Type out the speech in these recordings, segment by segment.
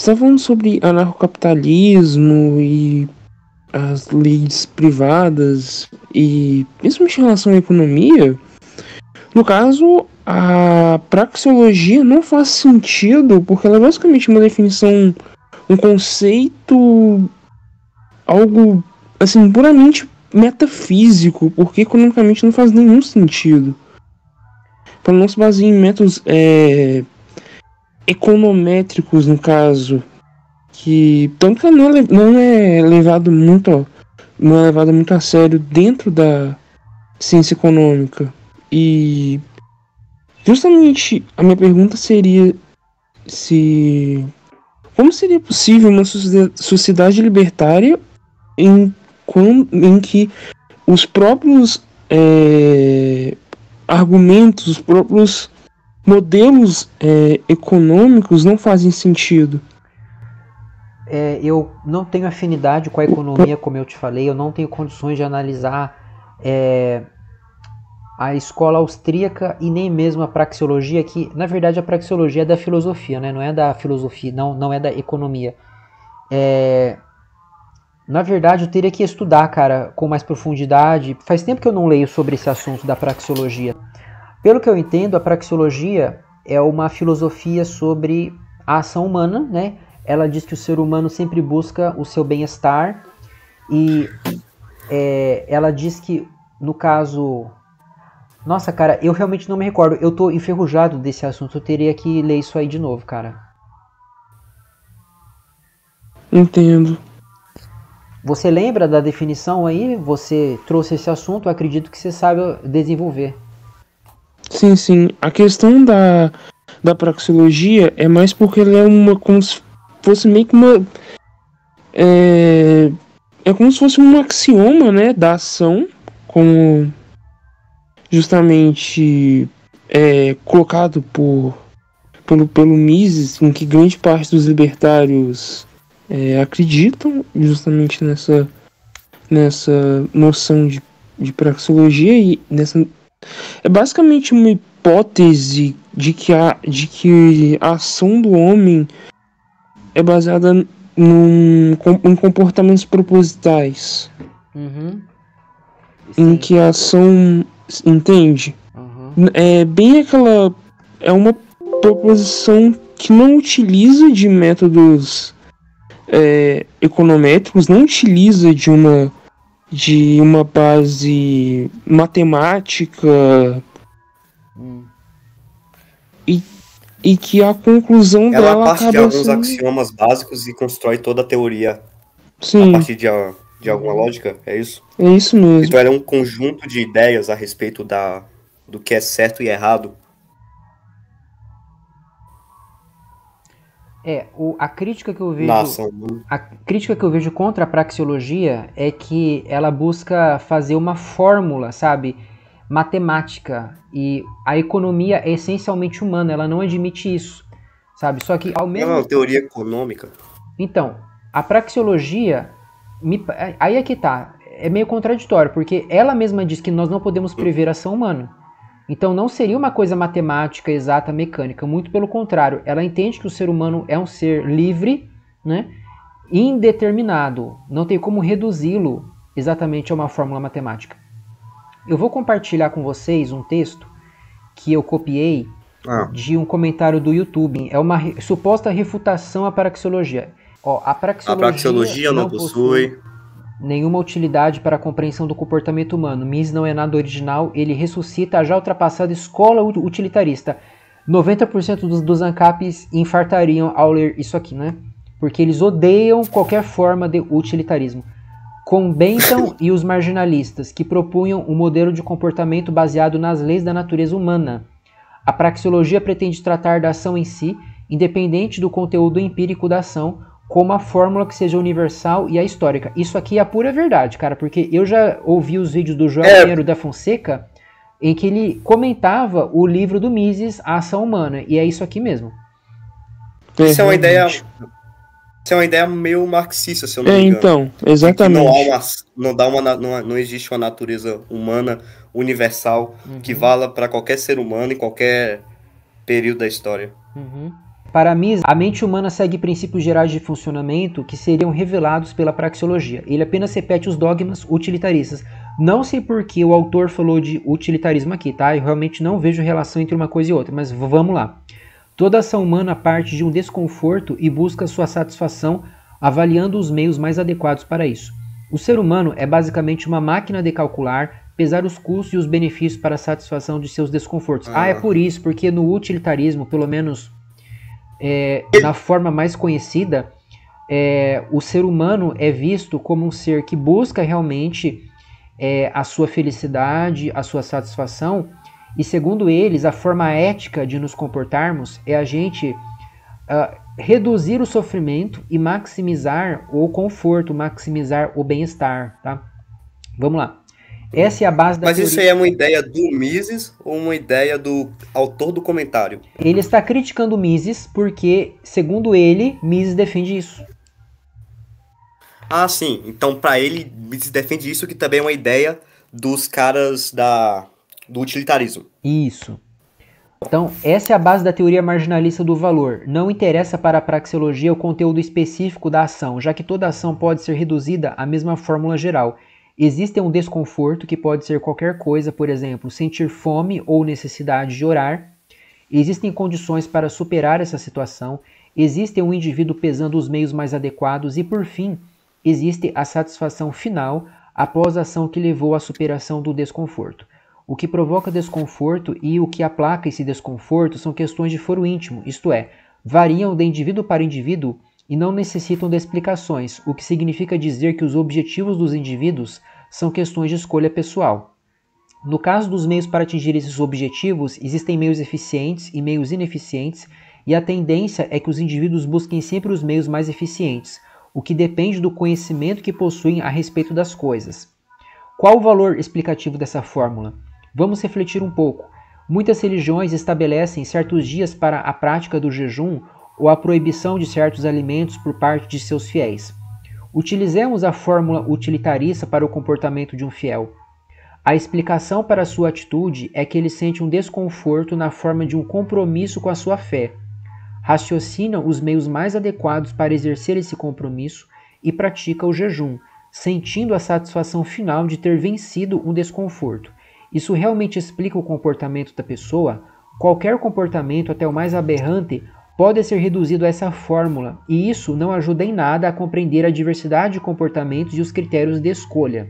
está falando sobre anarcocapitalismo e as leis privadas e principalmente em relação à economia. No caso, a praxeologia não faz sentido porque ela é basicamente uma definição, um conceito, algo assim puramente metafísico, porque economicamente não faz nenhum sentido. Para não se basear em métodos econométricos, no caso, que tanto que não é levado muito, não é levado muito a sério dentro da ciência econômica. E justamente a minha pergunta seria se como seria possível uma sociedade libertária em que os próprios argumentos, os próprios modelos econômicos não fazem sentido. Eu não tenho afinidade com a economia, como eu te falei, eu não tenho condições de analisar a escola austríaca e nem mesmo a praxeologia, que na verdade a praxeologia é da filosofia, né? Não é da filosofia, não é da economia. Na verdade eu teria que estudar, cara, com mais profundidade. Faz tempo que eu não leio sobre esse assunto da praxeologia. Pelo que eu entendo, a praxeologia é uma filosofia sobre a ação humana, né? Ela diz que o ser humano sempre busca o seu bem-estar e ela diz que, no caso... Nossa, cara, eu realmente não me recordo. Eu tô enferrujado desse assunto. Eu teria que ler isso aí de novo, cara. Entendo. Você lembra da definição aí? Você trouxe esse assunto, eu acredito que você saiba desenvolver. Sim, sim. A questão da praxeologia é mais porque ela é uma... como se fosse meio que uma... É como se fosse um axioma, né, da ação, como justamente colocado pelo Mises, em que grande parte dos libertários acreditam justamente nessa noção de praxeologia e nessa... É basicamente uma hipótese de que a ação do homem é baseada em comportamentos propositais. Uhum. Em que a ação... Entende? Uhum. É bem aquela... É uma proposição que não utiliza de métodos econométricos, não utiliza de uma base matemática e que a conclusão Ela dela parte de acaba alguns sendo... axiomas básicos e constrói toda a teoria a Sim, partir de alguma lógica, é isso? é isso mesmo. Então ela é um conjunto de ideias a respeito do que é certo e errado. A crítica que eu Na vejo... ação. A crítica que eu vejo contra a praxeologia é que ela busca fazer uma fórmula, sabe, matemática, e a economia é essencialmente humana, ela não admite isso, sabe? Só que ao Não, é mesmo uma teoria econômica. Então, a praxeologia aí é que tá, é meio contraditório, porque ela mesma diz que nós não podemos prever a ação humana. Então não seria uma coisa matemática, exata, mecânica, muito pelo contrário. Ela entende que o ser humano é um ser livre, né, indeterminado, não tem como reduzi-lo exatamente a uma fórmula matemática. Eu vou compartilhar com vocês um texto que eu copiei de um comentário do YouTube. É uma suposta refutação à praxeologia. A praxeologia não possui nenhuma utilidade para a compreensão do comportamento humano. Mises não é nada original, ele ressuscita a já ultrapassada escola utilitarista. 90% dos ANCAPs infartariam ao ler isso aqui, né? Porque eles odeiam qualquer forma de utilitarismo. Com Bentham e os marginalistas, que propunham um modelo de comportamento baseado nas leis da natureza humana. A praxeologia pretende tratar da ação em si, independente do conteúdo empírico da ação, como a fórmula que seja universal e a histórica. Isso aqui é a pura verdade, cara, porque eu já ouvi os vídeos do Joel Pinheiro da Fonseca, em que ele comentava o livro do Mises, A Ação Humana, e é isso aqui mesmo. Isso é uma ideia meio marxista, se eu não me engano. Então, exatamente. Não existe uma natureza humana universal que vala para qualquer ser humano em qualquer período da história. Para Mises, a mente humana segue princípios gerais de funcionamento que seriam revelados pela praxeologia. Ele apenas repete os dogmas utilitaristas. Não sei por que o autor falou de utilitarismo aqui, tá? Eu realmente não vejo relação entre uma coisa e outra, mas vamos lá. Toda ação humana parte de um desconforto e busca sua satisfação, avaliando os meios mais adequados para isso. O ser humano é basicamente uma máquina de calcular, pesar os custos e os benefícios para a satisfação de seus desconfortos. É por isso, porque no utilitarismo, pelo menos na forma mais conhecida, o ser humano é visto como um ser que busca realmente a sua felicidade, a sua satisfação, e segundo eles, a forma ética de nos comportarmos é a gente reduzir o sofrimento e maximizar o conforto, maximizar o bem-estar, tá? Vamos lá. Essa é a base da teoria. Mas isso aí é uma ideia do Mises ou uma ideia do autor do comentário? Ele está criticando Mises porque, segundo ele, Mises defende isso. Ah, sim. Então, para ele, Mises defende isso, que também é uma ideia dos caras do utilitarismo. Isso. Então, essa é a base da teoria marginalista do valor. Não interessa para a praxeologia o conteúdo específico da ação, já que toda ação pode ser reduzida à mesma fórmula geral. Existe um desconforto que pode ser qualquer coisa, por exemplo, sentir fome ou necessidade de orar. Existem condições para superar essa situação. Existe um indivíduo pesando os meios mais adequados e, por fim, existe a satisfação final após a ação que levou à superação do desconforto. O que provoca desconforto e o que aplaca esse desconforto são questões de foro íntimo, isto é, variam de indivíduo para indivíduo e não necessitam de explicações, o que significa dizer que os objetivos dos indivíduos são questões de escolha pessoal. No caso dos meios para atingir esses objetivos, existem meios eficientes e meios ineficientes, e a tendência é que os indivíduos busquem sempre os meios mais eficientes, o que depende do conhecimento que possuem a respeito das coisas. Qual o valor explicativo dessa fórmula? Vamos refletir um pouco. Muitas religiões estabelecem certos dias para a prática do jejum ou a proibição de certos alimentos por parte de seus fiéis. Utilizemos a fórmula utilitarista para o comportamento de um fiel. A explicação para sua atitude é que ele sente um desconforto na forma de um compromisso com a sua fé. Raciocina os meios mais adequados para exercer esse compromisso e pratica o jejum, sentindo a satisfação final de ter vencido um desconforto. Isso realmente explica o comportamento da pessoa? Qualquer comportamento, até o mais aberrante, pode ser reduzido a essa fórmula, e isso não ajuda em nada a compreender a diversidade de comportamentos e os critérios de escolha.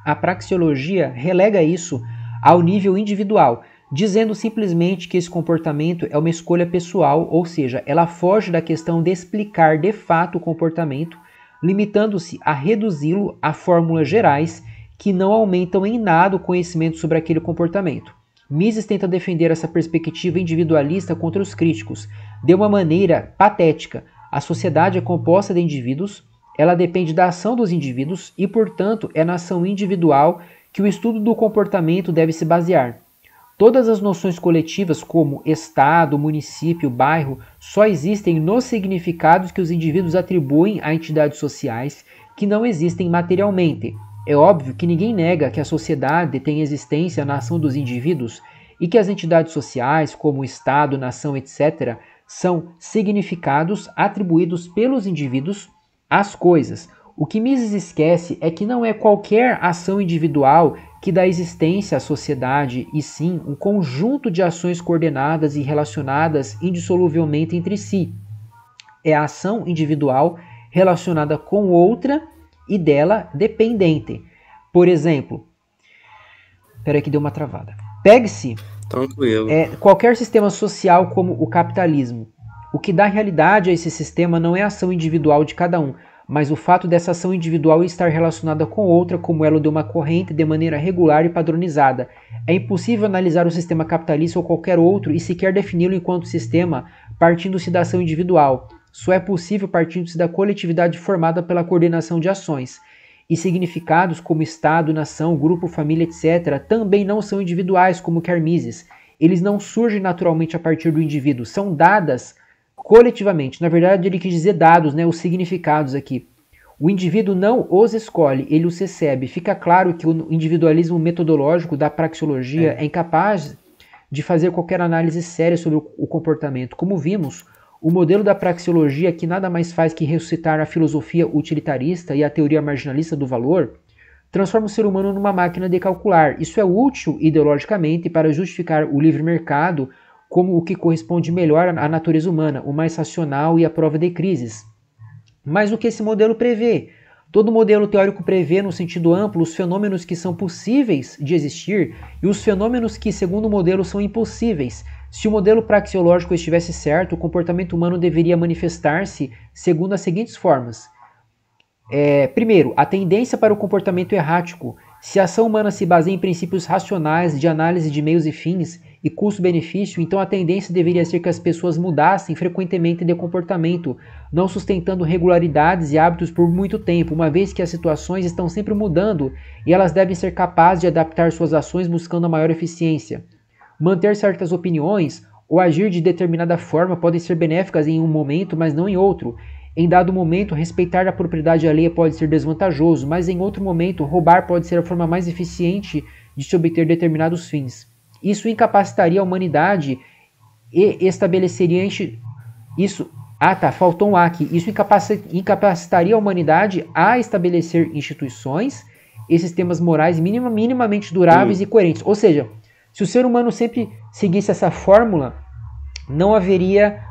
A praxeologia relega isso ao nível individual, dizendo simplesmente que esse comportamento é uma escolha pessoal, ou seja, ela foge da questão de explicar de fato o comportamento, limitando-se a reduzi-lo a fórmulas gerais que não aumentam em nada o conhecimento sobre aquele comportamento. Mises tenta defender essa perspectiva individualista contra os críticos, de uma maneira patética. A sociedade é composta de indivíduos, ela depende da ação dos indivíduos e, portanto, é na ação individual que o estudo do comportamento deve se basear. Todas as noções coletivas, como Estado, município, bairro, só existem nos significados que os indivíduos atribuem a entidades sociais que não existem materialmente. É óbvio que ninguém nega que a sociedade tem existência na ação dos indivíduos e que as entidades sociais, como o Estado, nação, etc., são significados atribuídos pelos indivíduos às coisas. O que Mises esquece é que não é qualquer ação individual que dá existência à sociedade, e sim um conjunto de ações coordenadas e relacionadas indissoluvelmente entre si. É a ação individual relacionada com outra e dela dependente. Por exemplo, espera que deu uma travada. Pegue-se qualquer sistema social como o capitalismo. O que dá realidade a esse sistema não é a ação individual de cada um, mas o fato dessa ação individual estar relacionada com outra como elo de uma corrente de maneira regular e padronizada. É impossível analisar o sistema capitalista ou qualquer outro e sequer defini-lo enquanto sistema partindo-se da ação individual. Só é possível partindo-se da coletividade formada pela coordenação de ações. E significados como Estado, nação, grupo, família, etc. também não são individuais, como quer Mises. Eles não surgem naturalmente a partir do indivíduo, são dadas coletivamente. Na verdade, ele quis dizer dados, os significados aqui. O indivíduo não os escolhe, ele os recebe. Fica claro que o individualismo metodológico da praxeologia é incapaz de fazer qualquer análise séria sobre o comportamento. Como vimos, O modelo da praxeologia, que nada mais faz que ressuscitar a filosofia utilitarista e a teoria marginalista do valor, transforma o ser humano numa máquina de calcular. Isso é útil ideologicamente para justificar o livre mercado como o que corresponde melhor à natureza humana, o mais racional e à prova de crises. Mas o que esse modelo prevê? Todo modelo teórico prevê, no sentido amplo, os fenômenos que são possíveis de existir e os fenômenos que, segundo o modelo, são impossíveis. Se o modelo praxeológico estivesse certo, o comportamento humano deveria manifestar-se segundo as seguintes formas. Primeiro, a tendência para o comportamento errático. Se a ação humana se baseia em princípios racionais de análise de meios e fins e custo-benefício, então a tendência deveria ser que as pessoas mudassem frequentemente de comportamento, não sustentando regularidades e hábitos por muito tempo, uma vez que as situações estão sempre mudando e elas devem ser capazes de adaptar suas ações buscando a maior eficiência. Manter certas opiniões ou agir de determinada forma podem ser benéficas em um momento, mas não em outro. Em dado momento, respeitar a propriedade alheia pode ser desvantajoso, mas em outro momento, roubar pode ser a forma mais eficiente de se obter determinados fins. Isso incapacitaria a humanidade e estabeleceria faltou um aqui. Isso incapacitaria a humanidade a estabelecer instituições e sistemas morais minimamente duráveis e coerentes. Ou seja, se o ser humano sempre seguisse essa fórmula, não haveria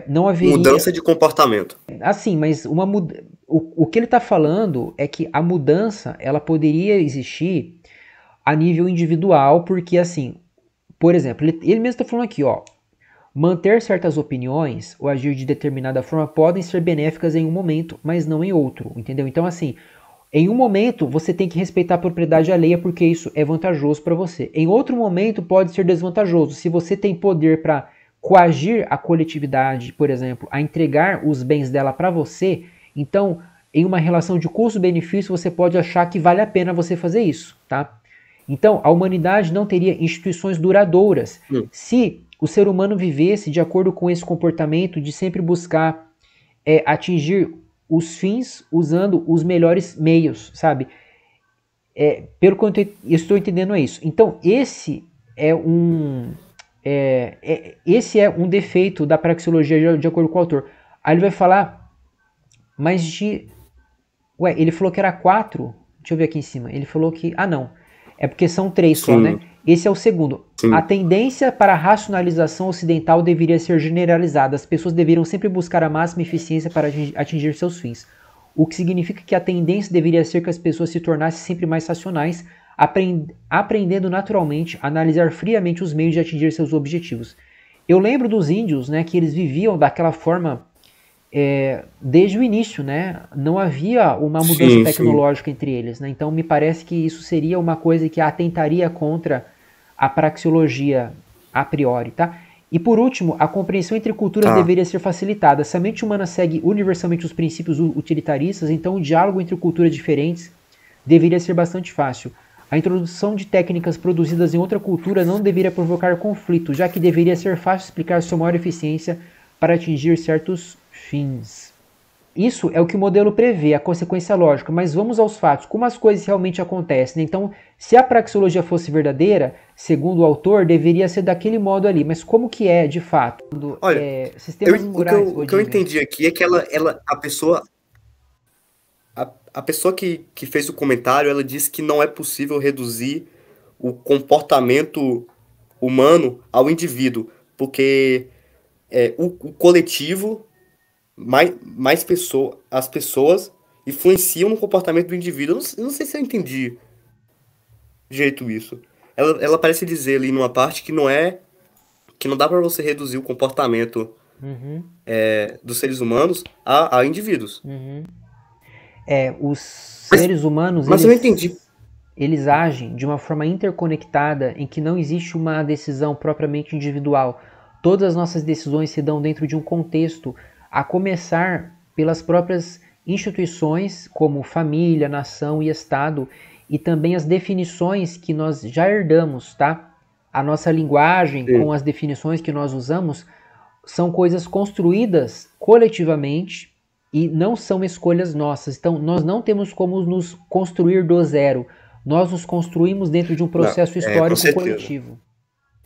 mudança de comportamento. Assim, mas o que ele está falando é que a mudança ela poderia existir a nível individual, porque assim, por exemplo, ele mesmo está falando aqui, ó, manter certas opiniões ou agir de determinada forma podem ser benéficas em um momento, mas não em outro, entendeu? Então assim, em um momento você tem que respeitar a propriedade alheia porque isso é vantajoso para você. Em outro momento pode ser desvantajoso. Se você tem poder para coagir a coletividade, por exemplo, a entregar os bens dela para você, então, em uma relação de custo-benefício, você pode achar que vale a pena você fazer isso, tá? Então, a humanidade não teria instituições duradouras se o ser humano vivesse de acordo com esse comportamento de sempre buscar atingir os fins usando os melhores meios, sabe? Pelo quanto eu estou entendendo é isso. Então, esse é um defeito da praxeologia de acordo com o autor. Aí ele vai falar, mas ele falou que era 4, deixa eu ver aqui em cima, ele falou que, não, é porque são 3 só, né? Esse é o segundo. Sim. A tendência para a racionalização ocidental deveria ser generalizada, as pessoas deveriam sempre buscar a máxima eficiência para atingir seus fins, o que significa que a tendência deveria ser que as pessoas se tornassem sempre mais racionais, aprendendo naturalmente a analisar friamente os meios de atingir seus objetivos. Eu lembro dos índios, né, que eles viviam daquela forma desde o início, né? Não havia uma mudança tecnológica entre eles, né? Então me parece que isso seria uma coisa que atentaria contra a praxeologia a priori, tá? E por último, a compreensão entre culturas deveria ser facilitada. Se a mente humana segue universalmente os princípios utilitaristas, então o diálogo entre culturas diferentes deveria ser bastante fácil. A introdução de técnicas produzidas em outra cultura não deveria provocar conflito, já que deveria ser fácil explicar sua maior eficiência para atingir certos fins. Isso é o que o modelo prevê, a consequência lógica, mas vamos aos fatos, como as coisas realmente acontecem. Então, se a praxeologia fosse verdadeira, segundo o autor, deveria ser daquele modo ali, mas como que é de fato? Olha, sistemas morais, o que eu entendi aqui é que a pessoa que fez o comentário, ela disse que não é possível reduzir o comportamento humano ao indivíduo, porque o coletivo, as pessoas influenciam no comportamento do indivíduo. Eu não sei se eu entendi direito isso. Ela parece dizer ali numa parte que não dá para você reduzir o comportamento dos seres humanos a indivíduos. Os seres humanos, eu entendi. Eles agem de uma forma interconectada em que não existe uma decisão propriamente individual. Todas as nossas decisões se dão dentro de um contexto, a começar pelas próprias instituições como família, nação e Estado, e também as definições que nós já herdamos, tá? A nossa linguagem com as definições que nós usamos são coisas construídas coletivamente e não são escolhas nossas. Então, nós não temos como nos construir do zero. Nós nos construímos dentro de um processo histórico coletivo.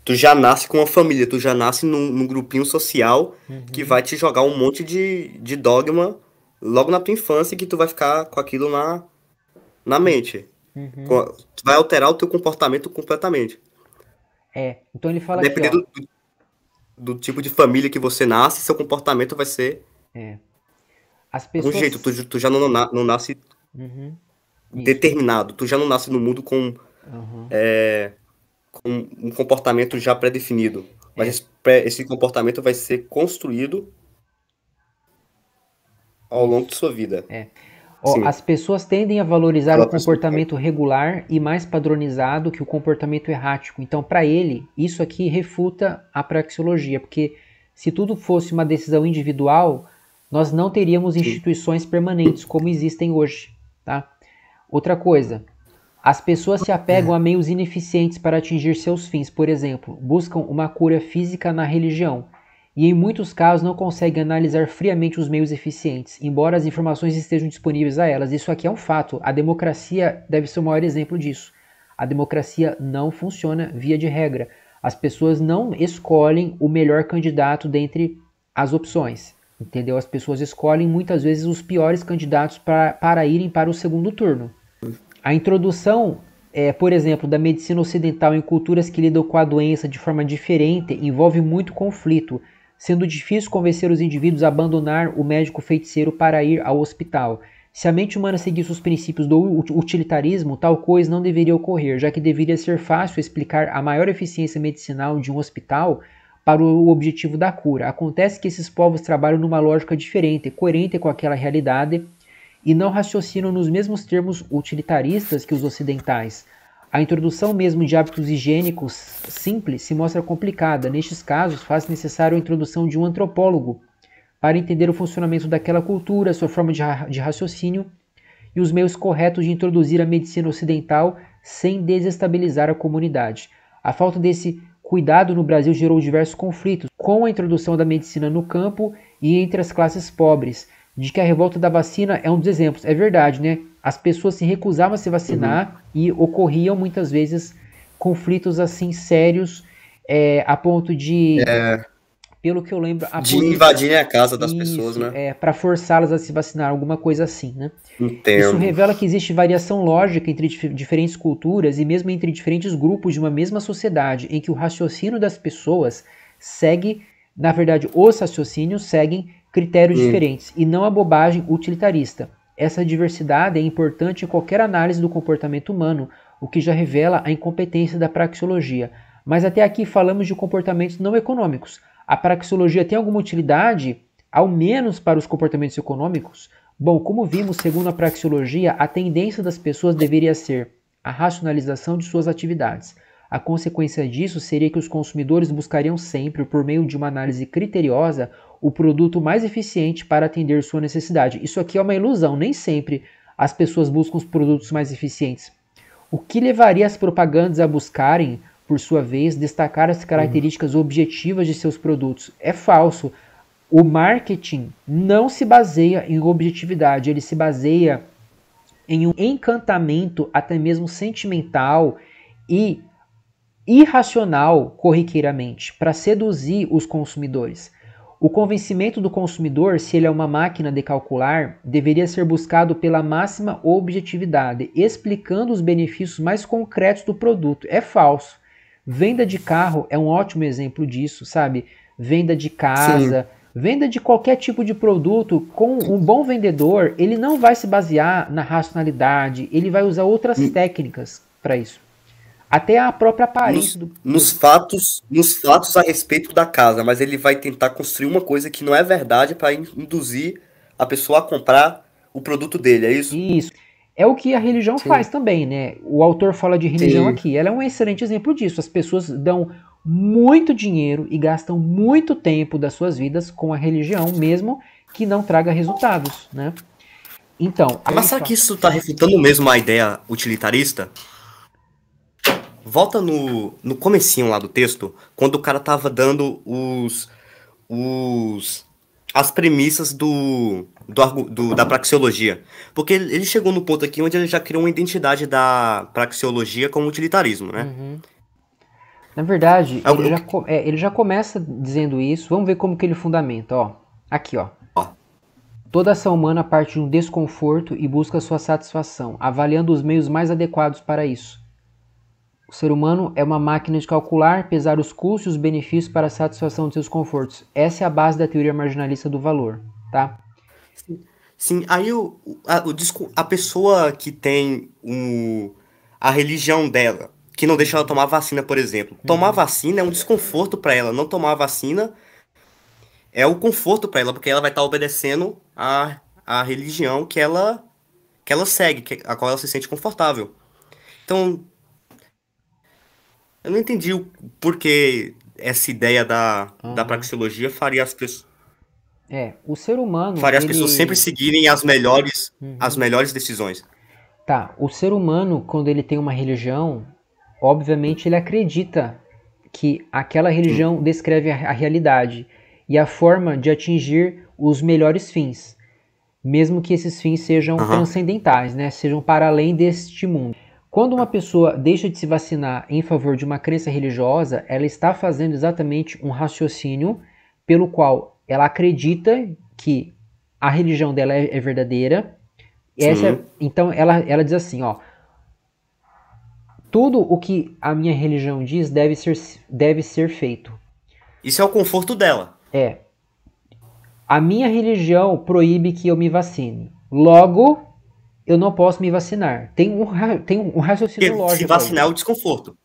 Tu já nasce com uma família, tu já nasce num grupinho social que vai te jogar um monte de dogma logo na tua infância que tu vai ficar com aquilo na mente. Tu vai alterar o teu comportamento completamente. Então ele fala aqui, ó. Dependendo do tipo de família que você nasce, seu comportamento vai ser As de um pessoas... jeito. Tu já não nasce determinado. Tu já não nasce no mundo com um comportamento já pré-definido. Mas esse comportamento vai ser construído ao longo de sua vida. Sim. As pessoas tendem a valorizar o comportamento regular e mais padronizado que o comportamento errático. Então, para ele, isso aqui refuta a praxeologia, porque se tudo fosse uma decisão individual, nós não teríamos instituições permanentes como existem hoje. Tá? Outra coisa, as pessoas se apegam a meios ineficientes para atingir seus fins. Por exemplo, buscam uma cura física na religião. E em muitos casos não conseguem analisar friamente os meios eficientes, embora as informações estejam disponíveis a elas. Isso aqui é um fato. A democracia deve ser o maior exemplo disso. A democracia não funciona via de regra. As pessoas não escolhem o melhor candidato dentre as opções. Entendeu? As pessoas escolhem muitas vezes os piores candidatos para irem para o segundo turno. A introdução, por exemplo, da medicina ocidental em culturas que lidam com a doença de forma diferente envolve muito conflito, sendo difícil convencer os indivíduos a abandonar o médico feiticeiro para ir ao hospital. Se a mente humana seguisse os princípios do utilitarismo, tal coisa não deveria ocorrer, já que deveria ser fácil explicar a maior eficiência medicinal de um hospital para o objetivo da cura. Acontece que esses povos trabalham numa lógica diferente, coerente com aquela realidade, e não raciocinam nos mesmos termos utilitaristas que os ocidentais. A introdução mesmo de hábitos higiênicos simples se mostra complicada. Nestes casos, faz necessário a introdução de um antropólogo para entender o funcionamento daquela cultura, sua forma de raciocínio e os meios corretos de introduzir a medicina ocidental sem desestabilizar a comunidade. A falta desse cuidado no Brasil gerou diversos conflitos com a introdução da medicina no campo e entre as classes pobres. De que a revolta da vacina é um dos exemplos. É verdade, né? As pessoas se recusavam a se vacinar e ocorriam muitas vezes conflitos assim sérios a ponto de, pelo que eu lembro, de invadirem a casa das pessoas, né? Para forçá-las a se vacinar, alguma coisa assim, né? Entendo. Isso revela que existe variação lógica entre diferentes culturas e mesmo entre diferentes grupos de uma mesma sociedade, em que o raciocínio das pessoas segue, na verdade, os raciocínios seguem critérios diferentes e não a bobagem utilitarista. Essa diversidade é importante em qualquer análise do comportamento humano, o que já revela a incompetência da praxeologia. Mas até aqui falamos de comportamentos não econômicos. A praxeologia tem alguma utilidade, ao menos para os comportamentos econômicos? Bom, como vimos, segundo a praxeologia, a tendência das pessoas deveria ser a racionalização de suas atividades. A consequência disso seria que os consumidores buscariam sempre, por meio de uma análise criteriosa, o produto mais eficiente para atender sua necessidade. Isso aqui é uma ilusão, nem sempre as pessoas buscam os produtos mais eficientes. O que levaria as propagandas a buscarem, por sua vez, destacar as características objetivas de seus produtos? É falso. O marketing não se baseia em objetividade, ele se baseia em um encantamento até mesmo sentimental e irracional corriqueiramente para seduzir os consumidores. O convencimento do consumidor, se ele é uma máquina de calcular, deveria ser buscado pela máxima objetividade, explicando os benefícios mais concretos do produto. É falso. Venda de carro é um ótimo exemplo disso, sabe? Venda de casa, venda de qualquer tipo de produto, com um bom vendedor, ele não vai se basear na racionalidade, ele vai usar outras técnicas para isso. Até a própria aparência nos fatos a respeito da casa, mas ele vai tentar construir uma coisa que não é verdade para induzir a pessoa a comprar o produto dele, é isso? Isso. É o que a religião faz também, né? O autor fala de religião aqui. Ela é um excelente exemplo disso. As pessoas dão muito dinheiro e gastam muito tempo das suas vidas com a religião, mesmo que não traga resultados, né? Então, mas será que isso está refutando mesmo a ideia utilitarista? Volta no comecinho lá do texto, quando o cara tava dando as premissas da praxeologia. Porque ele chegou no ponto aqui onde ele já criou uma identidade da praxeologia como utilitarismo, né? Na verdade, É o- ele já começa dizendo isso. Vamos ver como que ele fundamenta, ó. Aqui, ó. Ó. Toda ação humana parte de um desconforto e busca sua satisfação, avaliando os meios mais adequados para isso. O ser humano é uma máquina de calcular, pesar os custos e os benefícios para a satisfação de seus confortos. Essa é a base da teoria marginalista do valor, tá? Sim, aí a pessoa que tem a religião dela, que não deixa ela tomar vacina, por exemplo. Tomar vacina é um desconforto pra ela. Não tomar vacina é o conforto pra ela, porque ela vai estar obedecendo a religião que ela segue, a qual ela se sente confortável. Então, eu não entendi o porquê essa ideia da praxeologia O ser humano, faria as pessoas sempre ele... seguirem as melhores decisões. Tá, o ser humano, quando ele tem uma religião, obviamente ele acredita que aquela religião descreve a realidade e a forma de atingir os melhores fins, mesmo que esses fins sejam transcendentais, né? Sejam para além deste mundo. Quando uma pessoa deixa de se vacinar em favor de uma crença religiosa, ela está fazendo exatamente um raciocínio pelo qual ela acredita que a religião dela é verdadeira. Então ela diz assim, ó, tudo o que a minha religião diz deve ser feito. Isso é o conforto dela. A minha religião proíbe que eu me vacine. Logo, eu não posso me vacinar. Tem um raciocínio Porque lógico. se vacinar é o desconforto.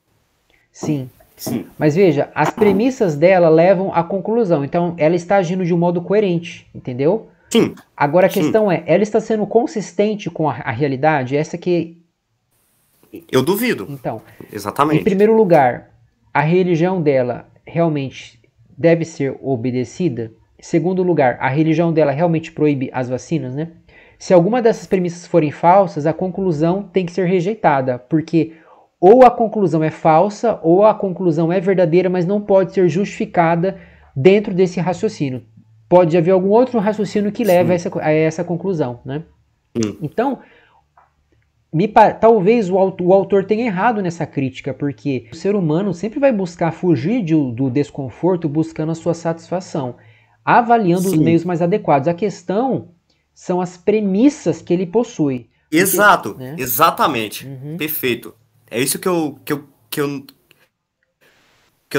Sim. Sim. Mas veja, as premissas dela levam à conclusão. Então, ela está agindo de um modo coerente, entendeu? Sim. Agora a questão é, ela está sendo consistente com a realidade? Essa que... Eu duvido. Então, exatamente. Em primeiro lugar, a religião dela realmente deve ser obedecida? Em segundo lugar, a religião dela realmente proíbe as vacinas, né? Se alguma dessas premissas forem falsas, a conclusão tem que ser rejeitada, porque ou a conclusão é falsa, ou a conclusão é verdadeira, mas não pode ser justificada dentro desse raciocínio. Pode haver algum outro raciocínio que leve a essa conclusão, né? Então, talvez o autor tenha errado nessa crítica, porque o ser humano sempre vai buscar fugir do desconforto buscando a sua satisfação, avaliando os meios mais adequados. A questão são as premissas que ele possui. Exato, né? Exatamente. Perfeito. É isso que eu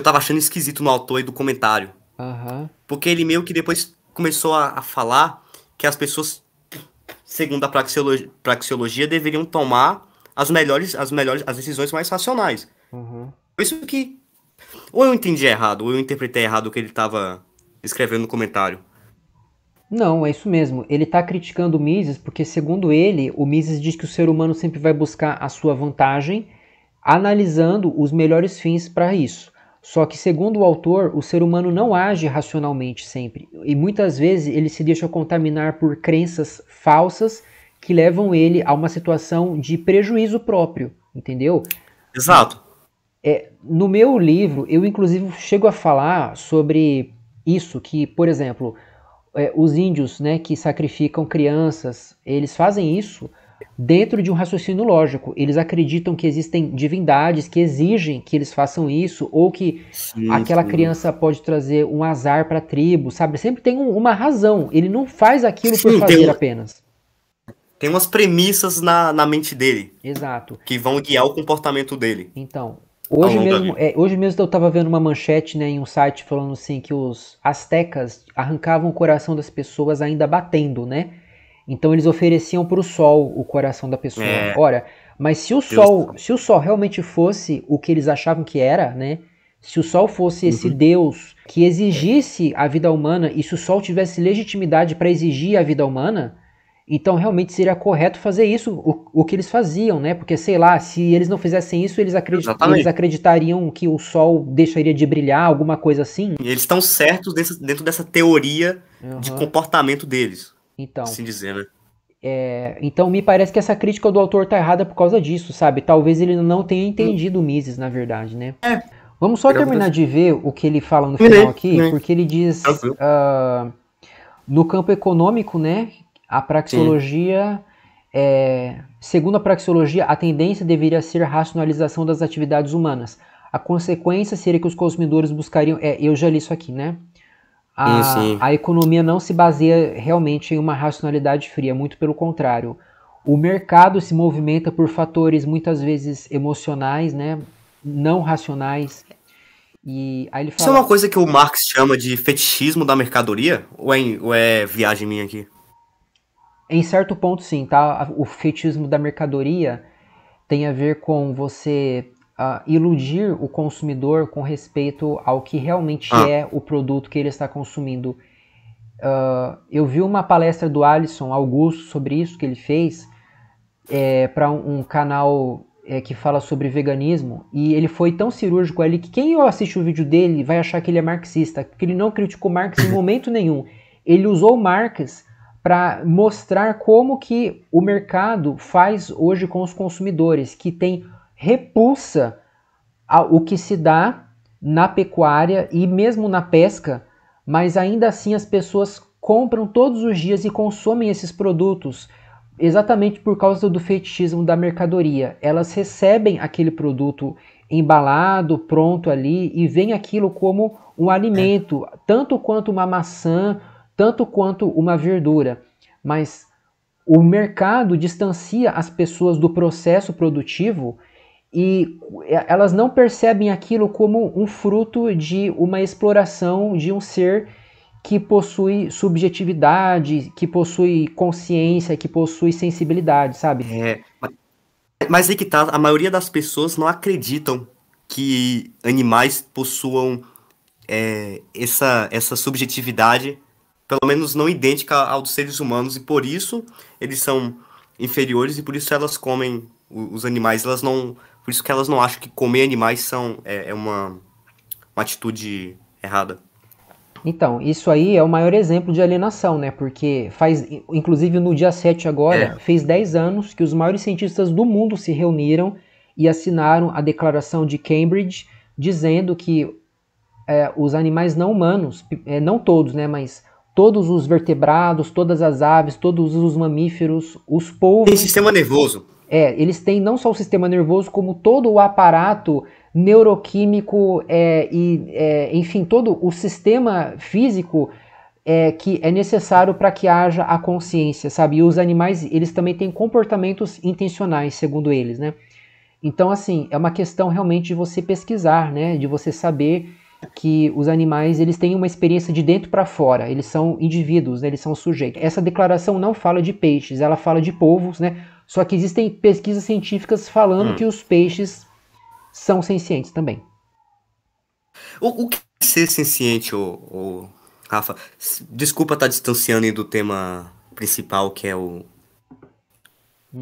tava achando esquisito no autor e do comentário. Porque ele meio que depois começou a falar que as pessoas, segundo a praxeologia, deveriam tomar as decisões mais racionais. Por isso que ou eu entendi errado, ou eu interpretei errado o que ele estava escrevendo no comentário. Não, é isso mesmo. Ele está criticando o Mises porque, segundo ele, o Mises diz que o ser humano sempre vai buscar a sua vantagem, analisando os melhores fins para isso. Só que, segundo o autor, o ser humano não age racionalmente sempre. E muitas vezes ele se deixa contaminar por crenças falsas que levam ele a uma situação de prejuízo próprio, entendeu? Exato. No meu livro, eu inclusive chego a falar sobre isso, que, por exemplo, os índios, né, que sacrificam crianças, eles fazem isso dentro de um raciocínio lógico. Eles acreditam que existem divindades que exigem que eles façam isso, ou que aquela criança pode trazer um azar para a tribo, sabe? Sempre tem uma razão. Ele não faz aquilo por fazer apenas. Tem umas premissas na mente dele. Exato. Que vão guiar o comportamento dele. Então, hoje mesmo eu estava vendo uma manchete, né, em um site falando assim que os astecas arrancavam o coração das pessoas ainda batendo, né? Então eles ofereciam para o sol o coração da pessoa. Ora, mas se o sol realmente fosse o que eles achavam que era, né? Se o sol fosse esse Deus que exigisse a vida humana, e se o sol tivesse legitimidade para exigir a vida humana, então realmente seria correto fazer isso, o que eles faziam, né? Porque, sei lá, se eles não fizessem isso, eles acreditariam que o sol deixaria de brilhar, alguma coisa assim. E eles estão certos dentro dessa teoria de comportamento deles. Então, assim dizer, né? Então me parece que essa crítica do autor tá errada por causa disso, sabe? Talvez ele não tenha entendido o Mises, na verdade, né? Vamos só terminar de ver o que ele fala no final aqui, porque ele diz, no campo econômico, né, a praxeologia, segundo a praxeologia, a tendência deveria ser a racionalização das atividades humanas. a consequência seria que os consumidores buscariam... eu já li isso aqui, né? Sim. A economia não se baseia realmente em uma racionalidade fria, muito pelo contrário. O mercado se movimenta por fatores muitas vezes emocionais, né? Não racionais. E aí ele Isso é fala... uma coisa que o Marx chama de fetichismo da mercadoria? Ou é viagem minha aqui? Em certo ponto, sim, tá? O fetichismo da mercadoria tem a ver com você iludir o consumidor com respeito ao que realmente é o produto que ele está consumindo. Eu vi uma palestra do Alisson Augusto sobre isso que ele fez para um canal que fala sobre veganismo, e ele foi tão cirúrgico ali que quem assiste o vídeo dele vai achar que ele é marxista, porque ele não criticou Marx em momento nenhum. Ele usou Marx para mostrar como que o mercado faz hoje com os consumidores, que tem repulsa ao que se dá na pecuária e mesmo na pesca, mas ainda assim as pessoas compram todos os dias e consomem esses produtos exatamente por causa do fetichismo da mercadoria. Elas recebem aquele produto embalado, pronto ali, e veem aquilo como um alimento, tanto quanto uma maçã, tanto quanto uma verdura. Mas o mercado distancia as pessoas do processo produtivo e elas não percebem aquilo como um fruto de uma exploração de um ser que possui subjetividade, que possui consciência, que possui sensibilidade, sabe? Mas aí que tá, a maioria das pessoas não acreditam que animais possuam essa subjetividade, pelo menos não idêntica ao dos seres humanos, e por isso eles são inferiores e por isso elas comem os animais. Por isso que elas não acham que comer animais é uma atitude errada. Então, isso aí é o maior exemplo de alienação, né? Porque inclusive no dia 7 agora, fez 10 anos que os maiores cientistas do mundo se reuniram e assinaram a Declaração de Cambridge, dizendo que os animais não humanos, não todos, né? Mas todos os vertebrados, todas as aves, todos os mamíferos, os polvos... Tem sistema nervoso. Eles têm não só o sistema nervoso, como todo o aparato neuroquímico enfim, todo o sistema físico que é necessário para que haja a consciência, sabe? E os animais, eles também têm comportamentos intencionais, segundo eles, né? Então, assim, é uma questão realmente de você pesquisar, né? De você saber que os animais, eles têm uma experiência de dentro para fora, eles são indivíduos, né? Eles são sujeitos. Essa declaração não fala de peixes, ela fala de polvos, né? Só que existem pesquisas científicas falando que os peixes são sencientes também. O que é ser senciente, Rafa? Desculpa estar distanciando aí do tema principal, que é o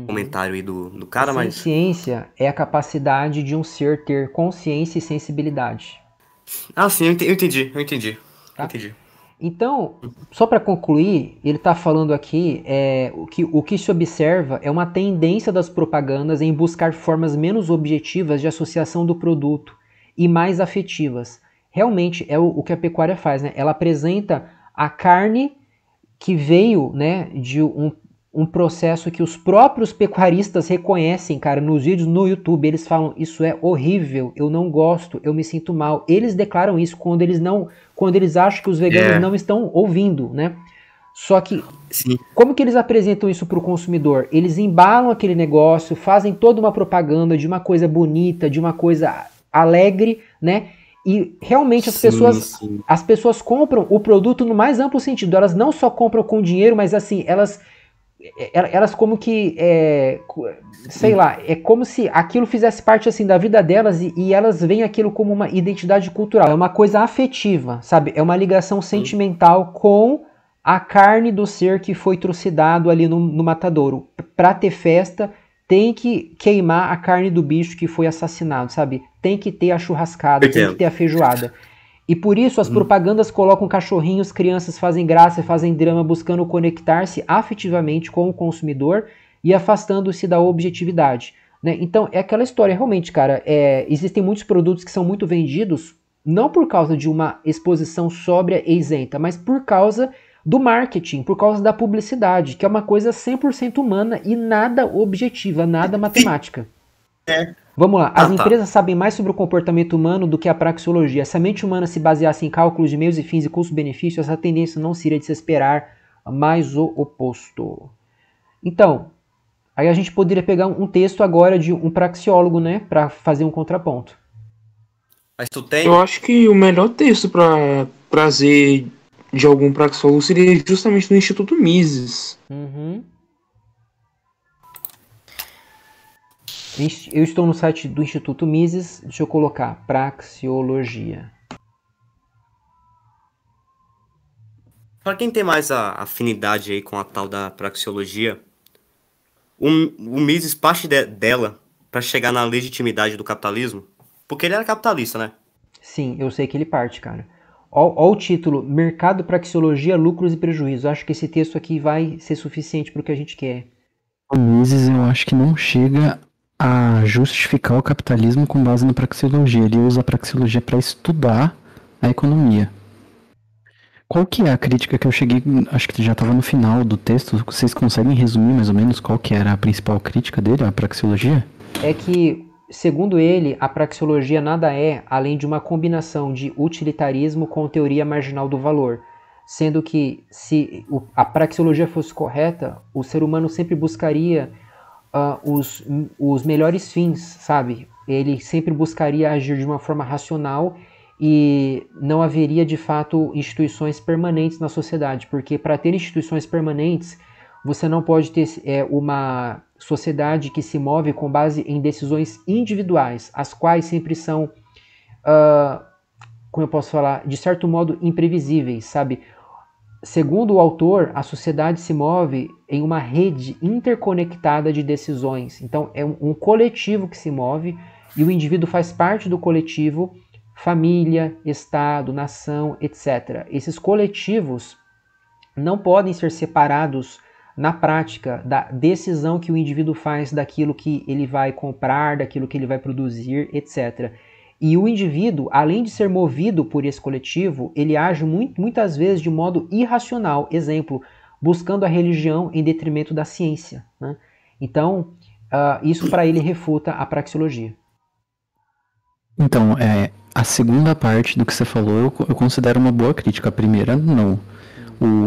comentário aí do cara, mas... Ciência é a capacidade de um ser ter consciência e sensibilidade. Ah, sim, eu entendi. Tá? Então, só para concluir, ele está falando aqui o que se observa é uma tendência das propagandas em buscar formas menos objetivas de associação do produto e mais afetivas. Realmente é o que a pecuária faz, né? Ela apresenta a carne que veio, né, de um processo que os próprios pecuaristas reconhecem, cara, nos vídeos no YouTube. Eles falam, isso é horrível, eu não gosto, eu me sinto mal. Eles declaram isso quando eles acham que os veganos não estão ouvindo, né? Só que, como que eles apresentam isso para o consumidor? Eles embalam aquele negócio, fazem toda uma propaganda de uma coisa bonita, de uma coisa alegre, né? E realmente as pessoas compram o produto no mais amplo sentido. Elas não só compram com dinheiro, mas assim, elas como que, sei lá, é como se aquilo fizesse parte assim da vida delas e elas veem aquilo como uma identidade cultural. É uma coisa afetiva, sabe? É uma ligação sentimental com a carne do ser que foi trucidado ali no matadouro. Para ter festa, tem que queimar a carne do bicho que foi assassinado, sabe? Tem que ter a churrascada, tem que ter a feijoada. E por isso as propagandas colocam cachorrinhos, crianças fazem graça, fazem drama, buscando conectar-se afetivamente com o consumidor e afastando-se da objetividade, né? Então é aquela história, realmente, cara, existem muitos produtos que são muito vendidos, não por causa de uma exposição sóbria e isenta, mas por causa do marketing, por causa da publicidade, que é uma coisa 100% humana e nada objetiva, nada matemática. Vamos lá. As tá. empresas sabem mais sobre o comportamento humano do que a praxeologia. Se a mente humana se baseasse em cálculos de meios e fins e custo-benefício, essa tendência não seria de se esperar, mas o oposto. Então, aí a gente poderia pegar um texto agora de um praxeólogo, né, para fazer um contraponto. Mas tu tem? Eu acho que o melhor texto para trazer de algum praxeólogo seria justamente do Instituto Mises. Uhum. Eu estou no site do Instituto Mises. Deixa eu colocar praxeologia. Para quem tem mais a afinidade aí com a tal da praxeologia, o Mises parte dela para chegar na legitimidade do capitalismo, porque ele era capitalista, né? Sim, eu sei que ele parte, cara. Ó o título, Mercado, Praxeologia, Lucros e Prejuízos. Acho que esse texto aqui vai ser suficiente para o que a gente quer. O Mises, eu acho que não chega a justificar o capitalismo com base na praxeologia. Ele usa a praxeologia para estudar a economia. Qual que é a crítica que eu cheguei, acho que já estava no final do texto, vocês conseguem resumir mais ou menos qual que era a principal crítica dele, a praxeologia? É que, segundo ele, a praxeologia nada é além de uma combinação de utilitarismo com teoria marginal do valor, sendo que se a praxeologia fosse correta, o ser humano sempre buscaria os melhores fins, sabe? Ele sempre buscaria agir de uma forma racional e não haveria de fato instituições permanentes na sociedade, porque para ter instituições permanentes você não pode ter uma sociedade que se move com base em decisões individuais, as quais sempre são, como eu posso falar, de certo modo imprevisíveis, sabe? Segundo o autor, a sociedade se move em uma rede interconectada de decisões. Então é um coletivo que se move e o indivíduo faz parte do coletivo, família, estado, nação, etc. Esses coletivos não podem ser separados na prática da decisão que o indivíduo faz daquilo que ele vai comprar, daquilo que ele vai produzir, etc. E o indivíduo, além de ser movido por esse coletivo, ele age muitas vezes de modo irracional. Exemplo, buscando a religião em detrimento da ciência, né? Então, isso para ele refuta a praxeologia. Então, a segunda parte do que você falou eu considero uma boa crítica. A primeira, não.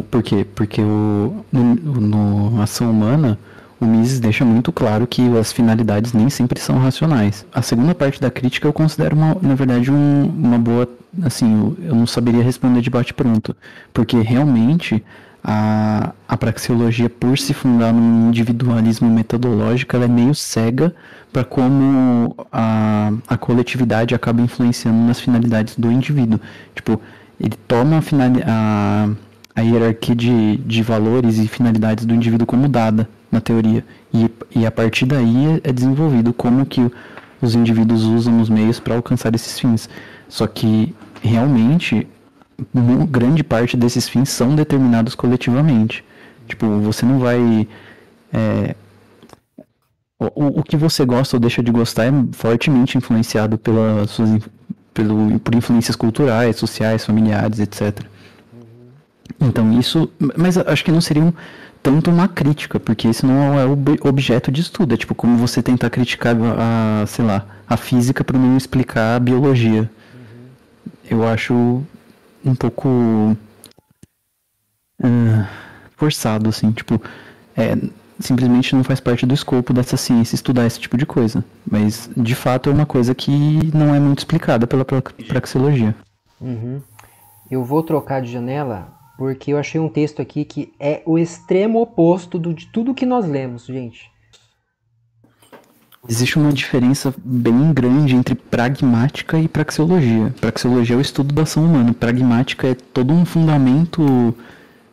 Por quê? Porque no Ação Humana, o Mises deixa muito claro que as finalidades nem sempre são racionais. A segunda parte da crítica eu considero, na verdade, uma boa... Assim, eu não saberia responder de bate-pronto. Porque realmente a praxeologia, por se fundar num individualismo metodológico, ela é meio cega para como a coletividade acaba influenciando nas finalidades do indivíduo. Tipo, ele toma a hierarquia de valores e finalidades do indivíduo como dada na teoria. E a partir daí é desenvolvido como que os indivíduos usam os meios para alcançar esses fins. Só que, realmente, grande parte desses fins são determinados coletivamente. Tipo, você não vai... O que você gosta ou deixa de gostar é fortemente influenciado por influências culturais, sociais, familiares, etc. Então isso... Mas acho que não seria tanto uma crítica, porque isso não é o objeto de estudo. É tipo como você tentar criticar a física para não explicar a biologia. Eu acho um pouco forçado, assim, tipo, simplesmente não faz parte do escopo dessa ciência estudar esse tipo de coisa. Mas, de fato, é uma coisa que não é muito explicada pela praxeologia. Uhum. Eu vou trocar de janela porque eu achei um texto aqui que é o extremo oposto de tudo que nós lemos, gente. Existe uma diferença bem grande entre pragmática e praxeologia. Praxeologia é o estudo da ação humana. Pragmática é todo um fundamento...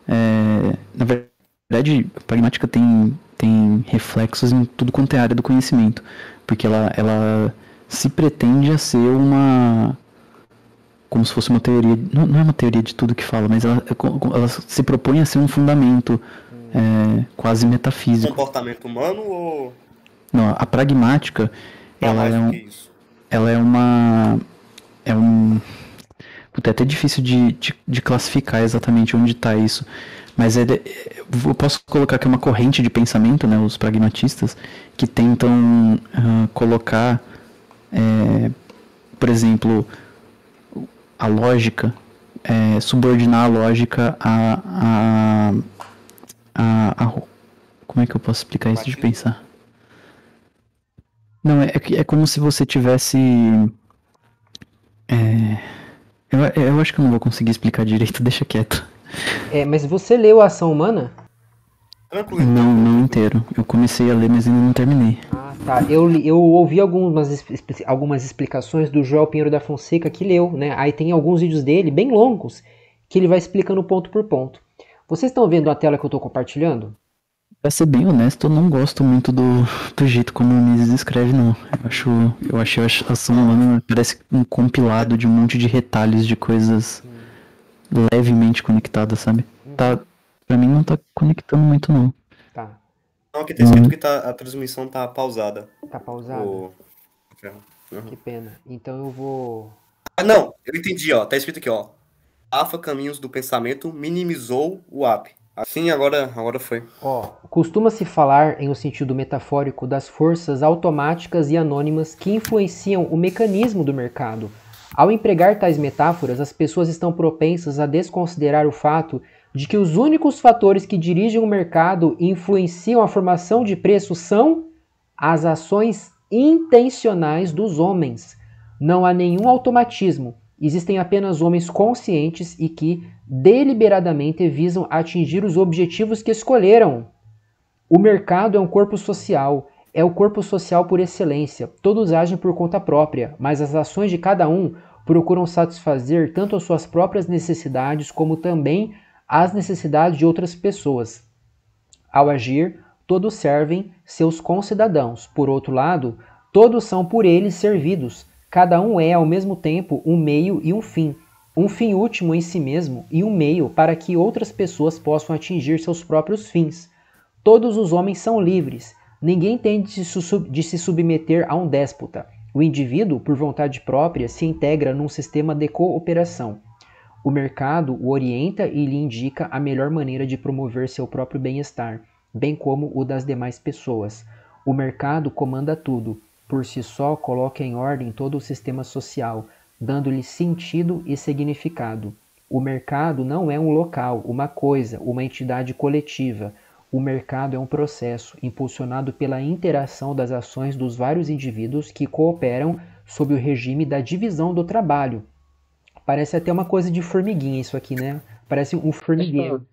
Na verdade, a pragmática tem reflexos em tudo quanto é área do conhecimento. Porque ela se pretende a ser como se fosse uma teoria... Não é uma teoria de tudo que fala, mas ela se propõe a ser um fundamento quase metafísico. Comportamento humano ou... Não, a pragmática, ela é Puta, é até difícil de classificar exatamente onde está isso. Mas eu posso colocar que é uma corrente de pensamento, né, os pragmatistas, que tentam colocar Por exemplo, a lógica, subordinar a lógica como é que eu posso explicar isso de pensar? Não, é como se você tivesse... eu acho que eu não vou conseguir explicar direito, deixa quieto. Mas você leu a Ação Humana? Tranquilo. Não inteiro. Eu comecei a ler, mas ainda não terminei. Ah, tá. Eu ouvi algumas explicações do Joel Pinheiro da Fonseca que leu, né? Aí tem alguns vídeos dele, bem longos, que ele vai explicando ponto por ponto. Vocês estão vendo a tela que eu estou compartilhando? Pra ser bem honesto, eu não gosto muito do jeito como o Mises escreve, não. Eu achei a Ação Humana parece um compilado de um monte de retalhos de coisas levemente conectadas, sabe? Pra mim não tá conectando muito, não. Tá. Não, aqui tá escrito que a transmissão tá pausada. Tá pausado? Que pena. Então eu vou... Não, eu entendi, ó. Tá escrito aqui, ó. AFA Caminhos do Pensamento minimizou o app. Assim, agora foi. Costuma-se falar em um sentido metafórico das forças automáticas e anônimas que influenciam o mecanismo do mercado. Ao empregar tais metáforas, as pessoas estão propensas a desconsiderar o fato de que os únicos fatores que dirigem o mercado e influenciam a formação de preços são as ações intencionais dos homens. Não há nenhum automatismo. Existem apenas homens conscientes e que deliberadamente visam atingir os objetivos que escolheram. O mercado é um corpo social, é o corpo social por excelência. Todos agem por conta própria, mas as ações de cada um procuram satisfazer tanto as suas próprias necessidades como também as necessidades de outras pessoas. Ao agir, todos servem seus concidadãos. Por outro lado, todos são por eles servidos. Cada um é, ao mesmo tempo, um meio e um fim último em si mesmo e um meio para que outras pessoas possam atingir seus próprios fins. Todos os homens são livres. Ninguém tem de se submeter a um déspota. O indivíduo, por vontade própria, se integra num sistema de cooperação. O mercado o orienta e lhe indica a melhor maneira de promover seu próprio bem-estar, bem como o das demais pessoas. O mercado comanda tudo. Por si só, coloca em ordem todo o sistema social, dando-lhe sentido e significado. O mercado não é um local, uma coisa, uma entidade coletiva. O mercado é um processo, impulsionado pela interação das ações dos vários indivíduos que cooperam sob o regime da divisão do trabalho. Parece até uma coisa de formiguinha isso aqui, né? Parece um formigueiro.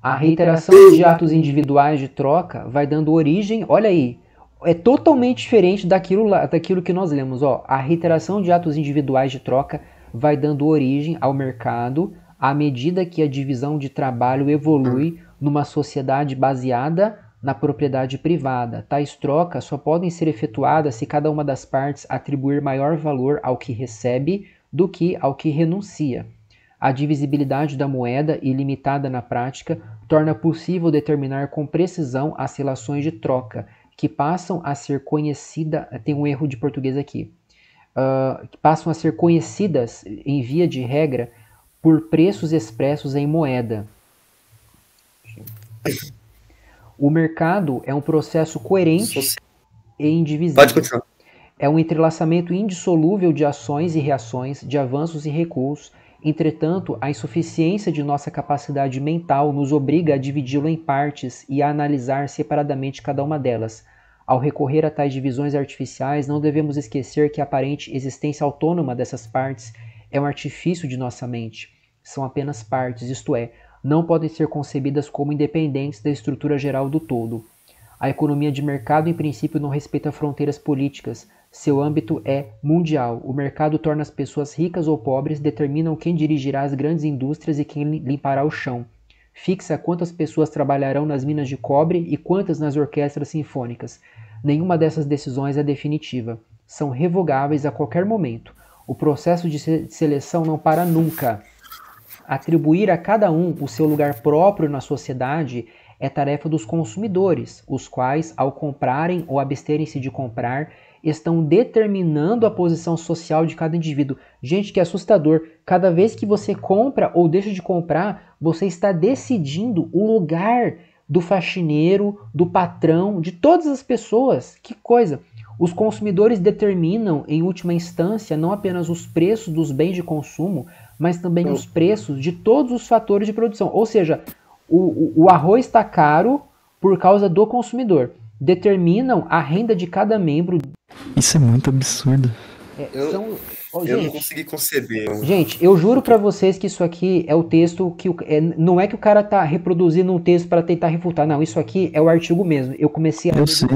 A reiteração de atos individuais de troca vai dando origem, olha aí, é totalmente diferente daquilo que nós lemos. A reiteração de atos individuais de troca vai dando origem ao mercado à medida que a divisão de trabalho evolui numa sociedade baseada na propriedade privada. Tais trocas só podem ser efetuadas se cada uma das partes atribuir maior valor ao que recebe do que ao que renuncia. A divisibilidade da moeda, ilimitada na prática, torna possível determinar com precisão as relações de troca, que passam a ser conhecidas, tem um erro de português aqui, que passam a ser conhecidas, em via de regra, por preços expressos em moeda. O mercado é um processo coerente e indivisível. Pode continuar. É um entrelaçamento indissolúvel de ações e reações, de avanços e recuos. Entretanto, a insuficiência de nossa capacidade mental nos obriga a dividi-lo em partes e a analisar separadamente cada uma delas. Ao recorrer a tais divisões artificiais, não devemos esquecer que a aparente existência autônoma dessas partes é um artifício de nossa mente. São apenas partes, isto é, não podem ser concebidas como independentes da estrutura geral do todo. A economia de mercado, em princípio, não respeita fronteiras políticas. Seu âmbito é mundial. O mercado torna as pessoas ricas ou pobres, determinam quem dirigirá as grandes indústrias e quem limpará o chão. Fixa quantas pessoas trabalharão nas minas de cobre e quantas nas orquestras sinfônicas. Nenhuma dessas decisões é definitiva. São revogáveis a qualquer momento. O processo de seleção não para nunca. Atribuir a cada um o seu lugar próprio na sociedade é tarefa dos consumidores, os quais, ao comprarem ou absterem-se de comprar, estão determinando a posição social de cada indivíduo. Gente, que assustador. Cada vez que você compra ou deixa de comprar, você está decidindo o lugar do faxineiro, do patrão, de todas as pessoas. Que coisa! Os consumidores determinam, em última instância, não apenas os preços dos bens de consumo, mas também os preços de todos os fatores de produção. Ou seja, o arroz está caro por causa do consumidor. Determinam a renda de cada membro. Isso é muito absurdo. Eu não consegui conceber. Gente, eu juro pra vocês que isso aqui é o texto que não é que o cara tá reproduzindo um texto para tentar refutar. Não, isso aqui é o artigo mesmo. Eu comecei a Eu sei.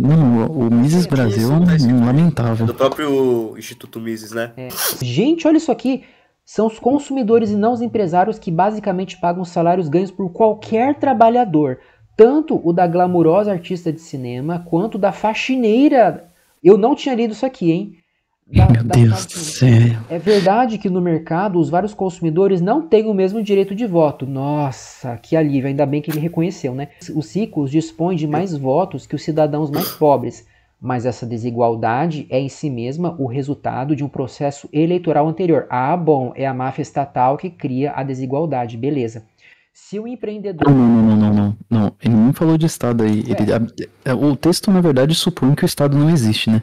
Não, o Mises Brasil é um lamentável. Do próprio Instituto Mises, né? Gente, olha isso aqui. São os consumidores e não os empresários que basicamente pagam os salários ganhos por qualquer trabalhador. Tanto o da glamurosa artista de cinema, quanto da faxineira. Eu não tinha lido isso aqui, hein? Meu Deus do céu. É verdade que no mercado os vários consumidores não têm o mesmo direito de voto. Nossa, que alívio, ainda bem que ele reconheceu, né? Os ricos dispõem de mais votos que os cidadãos mais pobres, mas essa desigualdade é em si mesma o resultado de um processo eleitoral anterior. Ah, bom, é a máfia estatal que cria a desigualdade, beleza. Se o empreendedor... Não. Ele nem falou de Estado aí. O texto, na verdade, supõe que o Estado não existe, né?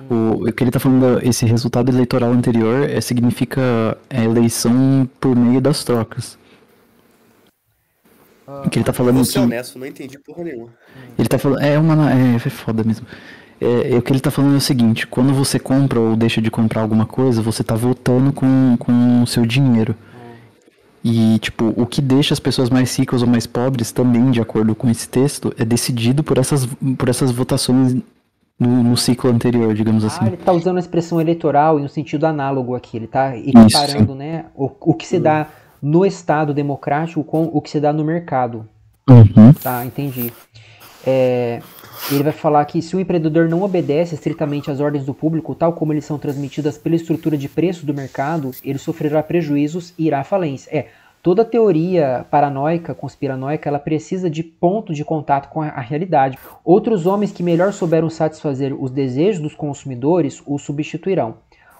O que ele está falando, esse resultado eleitoral anterior, significa a eleição por meio das trocas. O que ele tá falando Vou ser aqui, honesto, não entendi porra nenhuma. ele tá falando, é foda mesmo. O que ele tá falando é o seguinte: quando você compra ou deixa de comprar alguma coisa, você tá votando com o seu dinheiro. E, tipo, o que deixa as pessoas mais ricas ou mais pobres, também, de acordo com esse texto, é decidido por essas votações no ciclo anterior, digamos assim. Ele está usando a expressão eleitoral em um sentido análogo aqui. Ele está equiparando, né, o que se dá no Estado democrático com o que se dá no mercado. Uhum. Tá, entendi. Ele vai falar que se o empreendedor não obedece estritamente às ordens do público, tal como eles são transmitidas pela estrutura de preços do mercado, ele sofrerá prejuízos e irá à falência. Toda teoria paranoica, conspiranoica, ela precisa de ponto de contato com a realidade. Outros homens que melhor souberam satisfazer os desejos dos consumidores o substituirão.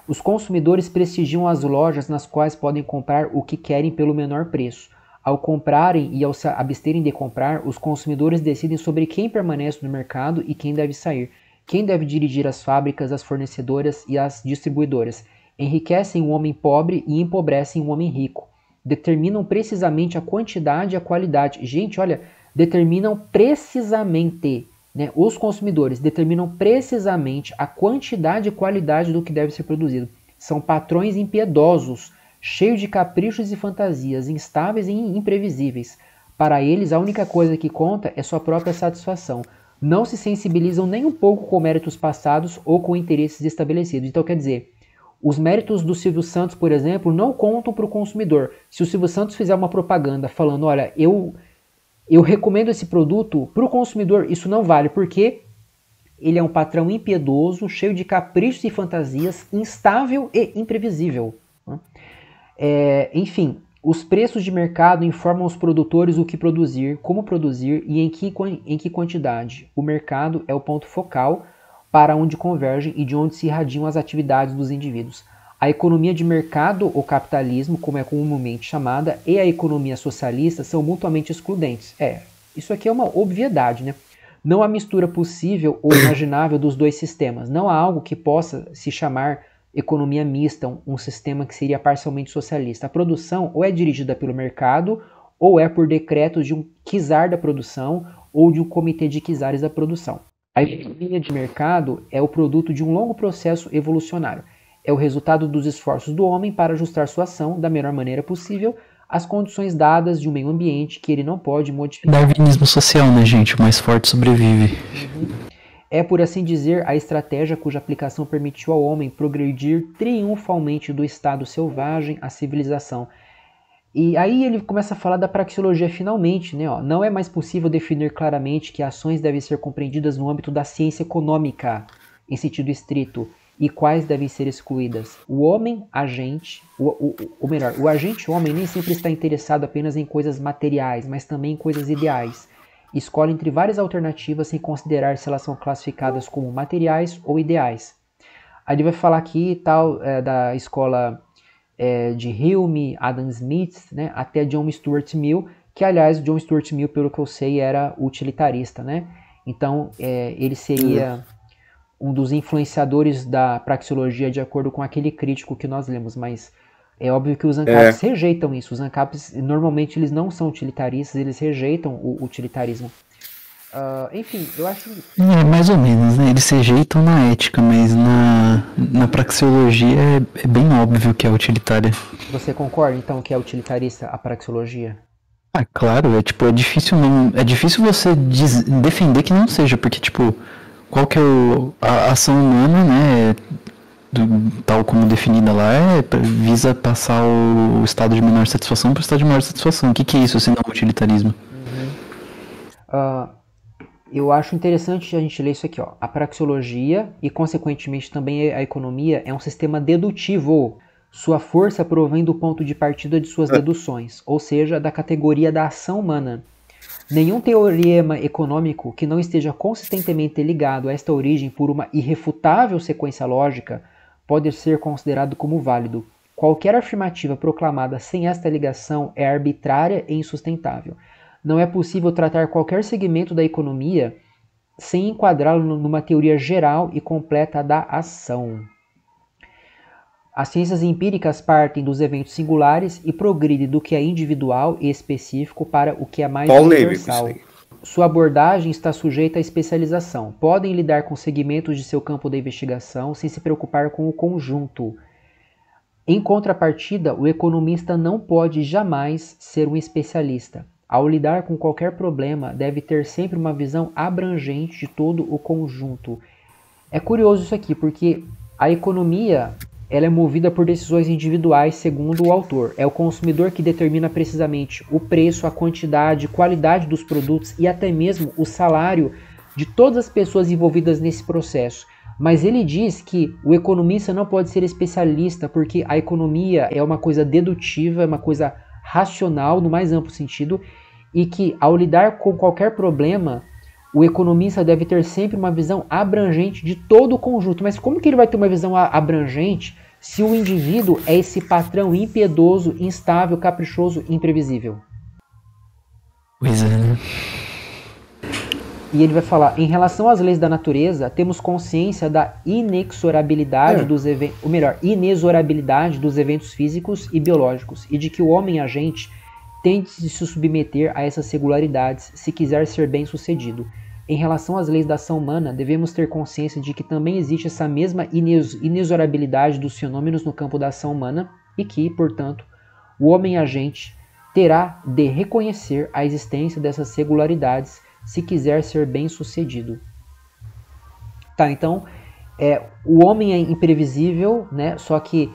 Os consumidores prestigiam as lojas nas quais podem comprar o que querem pelo menor preço. Ao comprarem e ao se absterem de comprar, os consumidores decidem sobre quem permanece no mercado e quem deve sair, quem deve dirigir as fábricas, as fornecedoras e as distribuidoras. Enriquecem um homem pobre e empobrecem um homem rico. Determinam precisamente a quantidade e a qualidade. Gente, olha, determinam precisamente, né? Os consumidores determinam precisamente a quantidade e qualidade do que deve ser produzido. São patrões impiedosos, cheios de caprichos e fantasias, instáveis e imprevisíveis. Para eles, a única coisa que conta é sua própria satisfação. Não se sensibilizam nem um pouco com méritos passados ou com interesses estabelecidos. Então, quer dizer, os méritos do Silvio Santos, por exemplo, não contam para o consumidor. Se o Silvio Santos fizer uma propaganda falando, olha, eu recomendo esse produto, para o consumidor isso não vale, porque ele é um patrão impiedoso, cheio de caprichos e fantasias, instável e imprevisível. Enfim, os preços de mercado informam os produtores o que produzir, como produzir e em que quantidade. O mercado é o ponto focal para onde convergem e de onde se irradiam as atividades dos indivíduos. A economia de mercado, ou capitalismo, como é comumente chamada, e a economia socialista são mutuamente excludentes. Isso aqui é uma obviedade, né? Não há mistura possível ou imaginável dos dois sistemas. Não há algo que possa se chamar economia mista, um sistema que seria parcialmente socialista. A produção ou é dirigida pelo mercado, ou é por decretos de um czar da produção ou de um comitê de czares da produção. A economia de mercado é o produto de um longo processo evolucionário. É o resultado dos esforços do homem para ajustar sua ação da melhor maneira possível às condições dadas de um meio ambiente que ele não pode modificar. Darwinismo social, né, gente? O mais forte sobrevive. É, por assim dizer, a estratégia cuja aplicação permitiu ao homem progredir triunfalmente do estado selvagem à civilização. E aí ele começa a falar da praxeologia finalmente, né? Não é mais possível definir claramente que ações devem ser compreendidas no âmbito da ciência econômica, em sentido estrito, e quais devem ser excluídas. O homem agente, o agente homem nem sempre está interessado apenas em coisas materiais, mas também em coisas ideais. Escolhe entre várias alternativas sem considerar se elas são classificadas como materiais ou ideais. Aí ele vai falar aqui da escola de Hume, Adam Smith, né, até John Stuart Mill, que aliás John Stuart Mill, pelo que eu sei, era utilitarista, né? Então ele seria um dos influenciadores da praxeologia, de acordo com aquele crítico que nós lemos, mas é óbvio que os ANCAPs rejeitam isso. Os ANCAPs, normalmente, eles não são utilitaristas, eles rejeitam o utilitarismo. Enfim, eu acho... Mais ou menos, né? Eles se rejeitam na ética, mas na praxeologia é bem óbvio que é utilitária. Você concorda, então, que é utilitarista a praxeologia? Ah, claro, é difícil você defender que não seja, porque, tipo, qual que é a ação humana, né, tal como definida lá, visa passar o estado de menor satisfação para o estado de maior satisfação. O que é isso, se não utilitarismo? Eu acho interessante a gente ler isso aqui, ó. A praxeologia e, consequentemente, também a economia é um sistema dedutivo. Sua força provém do ponto de partida de suas deduções, ou seja, da categoria da ação humana. Nenhum teorema econômico que não esteja consistentemente ligado a esta origem por uma irrefutável sequência lógica pode ser considerado como válido. Qualquer afirmativa proclamada sem esta ligação é arbitrária e insustentável. Não é possível tratar qualquer segmento da economia sem enquadrá-lo numa teoria geral e completa da ação. As ciências empíricas partem dos eventos singulares e progridem do que é individual e específico para o que é mais universal. Sua abordagem está sujeita à especialização. Podem lidar com segmentos de seu campo de investigação sem se preocupar com o conjunto. Em contrapartida, o economista não pode jamais ser um especialista. Ao lidar com qualquer problema, deve ter sempre uma visão abrangente de todo o conjunto. É curioso isso aqui, porque a economia ela é movida por decisões individuais, segundo o autor. É o consumidor que determina precisamente o preço, a quantidade, qualidade dos produtos e até mesmo o salário de todas as pessoas envolvidas nesse processo. Mas ele diz que o economista não pode ser especialista, porque a economia é uma coisa dedutiva, é uma coisa racional no mais amplo sentido, e que ao lidar com qualquer problema, o economista deve ter sempre uma visão abrangente de todo o conjunto. Mas como que ele vai ter uma visão abrangente se o indivíduo é esse patrão impiedoso, instável, caprichoso, imprevisível? Pois é, né? E ele vai falar, em relação às leis da natureza, temos consciência da inexorabilidade inexorabilidade dos eventos físicos e biológicos, e de que o homem agente tem de se submeter a essas singularidades se quiser ser bem-sucedido. Em relação às leis da ação humana, devemos ter consciência de que também existe essa mesma inexorabilidade dos fenômenos no campo da ação humana e que, portanto, o homem agente terá de reconhecer a existência dessas singularidades se quiser ser bem-sucedido. Tá, então, o homem é imprevisível, né? Só que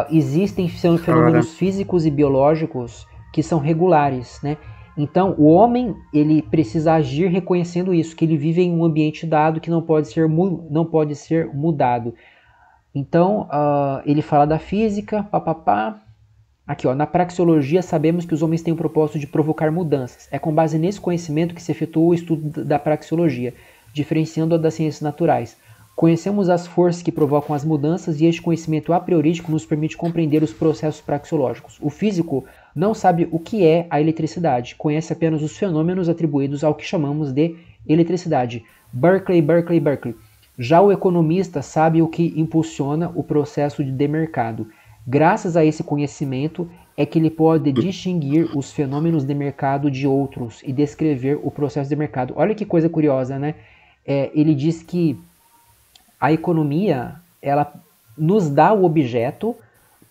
existem fenômenos físicos e biológicos que são regulares, né? Então, o homem ele precisa agir reconhecendo isso, que ele vive em um ambiente dado que não pode ser mudado. Então, ele fala da física, papapá. Aqui, ó, na praxeologia sabemos que os homens têm o propósito de provocar mudanças. É com base nesse conhecimento que se efetua o estudo da praxeologia, diferenciando-a das ciências naturais. Conhecemos as forças que provocam as mudanças e este conhecimento a priorístico nos permite compreender os processos praxeológicos. O físico não sabe o que é a eletricidade, conhece apenas os fenômenos atribuídos ao que chamamos de eletricidade. Berkeley. Já o economista sabe o que impulsiona o processo de mercado. Graças a esse conhecimento é que ele pode distinguir os fenômenos de mercado de outros e descrever o processo de mercado. Olha que coisa curiosa, né? Ele diz que a economia ela nos dá o objeto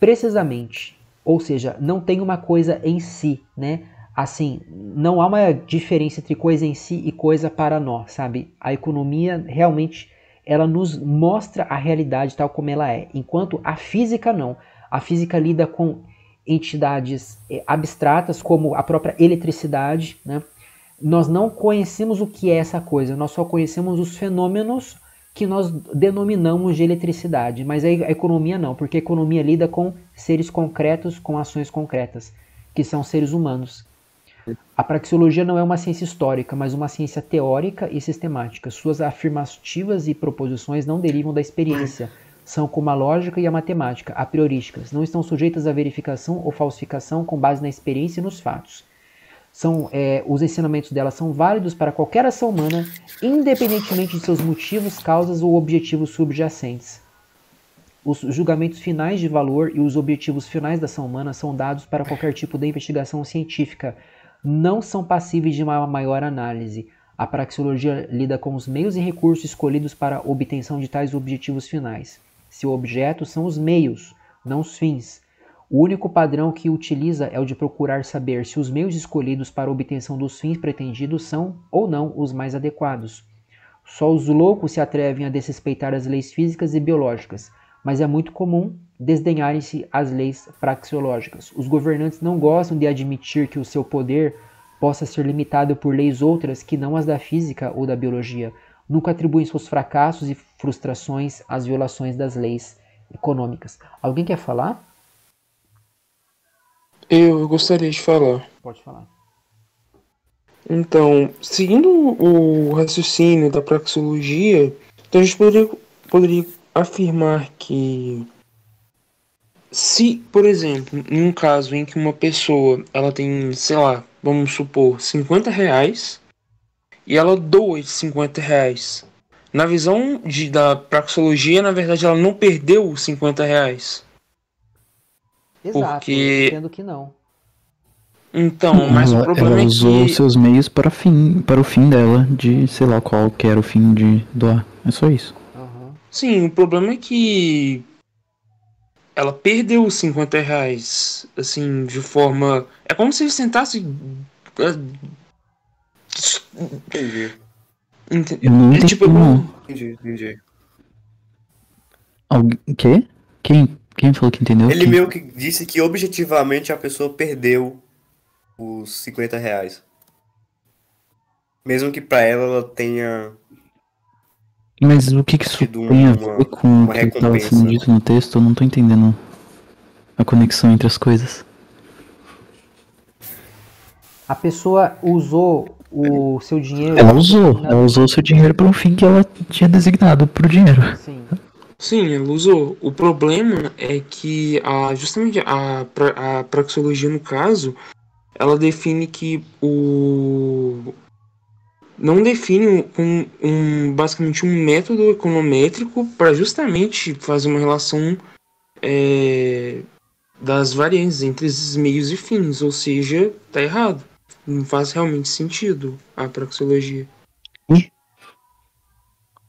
precisamente, ou seja, não tem uma coisa em si, né? Assim, não há uma diferença entre coisa em si e coisa para nós, sabe? A economia realmente ela nos mostra a realidade tal como ela é, enquanto a física não. A física lida com entidades abstratas, como a própria eletricidade, né? Nós não conhecemos o que é essa coisa, nós só conhecemos os fenômenos que nós denominamos de eletricidade, mas a economia não, porque a economia lida com seres concretos, com ações concretas, que são seres humanos. A praxeologia não é uma ciência histórica, mas uma ciência teórica e sistemática. Suas afirmativas e proposições não derivam da experiência, são como a lógica e a matemática, a priorísticas, não estão sujeitas à verificação ou falsificação com base na experiência e nos fatos. os ensinamentos dela são válidos para qualquer ação humana, independentemente de seus motivos, causas ou objetivos subjacentes. Os julgamentos finais de valor e os objetivos finais da ação humana são dados para qualquer tipo de investigação científica, não são passíveis de uma maior análise. A praxeologia lida com os meios e recursos escolhidos para a obtenção de tais objetivos finais. Seu objeto são os meios, não os fins. O único padrão que utiliza é o de procurar saber se os meios escolhidos para a obtenção dos fins pretendidos são ou não os mais adequados. Só os loucos se atrevem a desrespeitar as leis físicas e biológicas, mas é muito comum desdenharem-se as leis praxeológicas. Os governantes não gostam de admitir que o seu poder possa ser limitado por leis outras que não as da física ou da biologia. Nunca atribuem seus fracassos e frustrações às violações das leis econômicas. Alguém quer falar? Eu gostaria de falar. Pode falar. Então, seguindo o raciocínio da praxeologia, então a gente poderia afirmar que se, por exemplo, em um caso em que uma pessoa ela tem, sei lá, vamos supor, 50 reais e ela doa esses 50 reais. Na visão da praxeologia, na verdade, ela não perdeu os 50 reais. Exato, Porque... eu entendo que não. Então, mas o problema ela é usou que... seus meios para o fim dela, de sei lá qual que era o fim de doar. É só isso. Uhum. Sim, o problema é que ela perdeu os 50 reais, assim, de forma... É como se eles tentassem... Entendi. Eu não entendi, tipo, não. Entendi. O quê? Quem falou que entendeu? Ele Quem? meio que disse que objetivamente a pessoa perdeu os 50 reais. Mesmo que pra ela tenha Mas o que isso tido tem a ver com o que estava sendo recompensa. dito no texto? Eu não tô entendendo a conexão entre as coisas. A pessoa usou o seu dinheiro... Ela usou seu dinheiro para um fim que ela tinha designado pro dinheiro. Sim. Sim, ela usou. O problema é que justamente a praxeologia, no caso, ela define que não define basicamente um método econométrico para justamente fazer uma relação das variantes entre esses meios e fins, ou seja, tá errado. Não faz realmente sentido a praxeologia.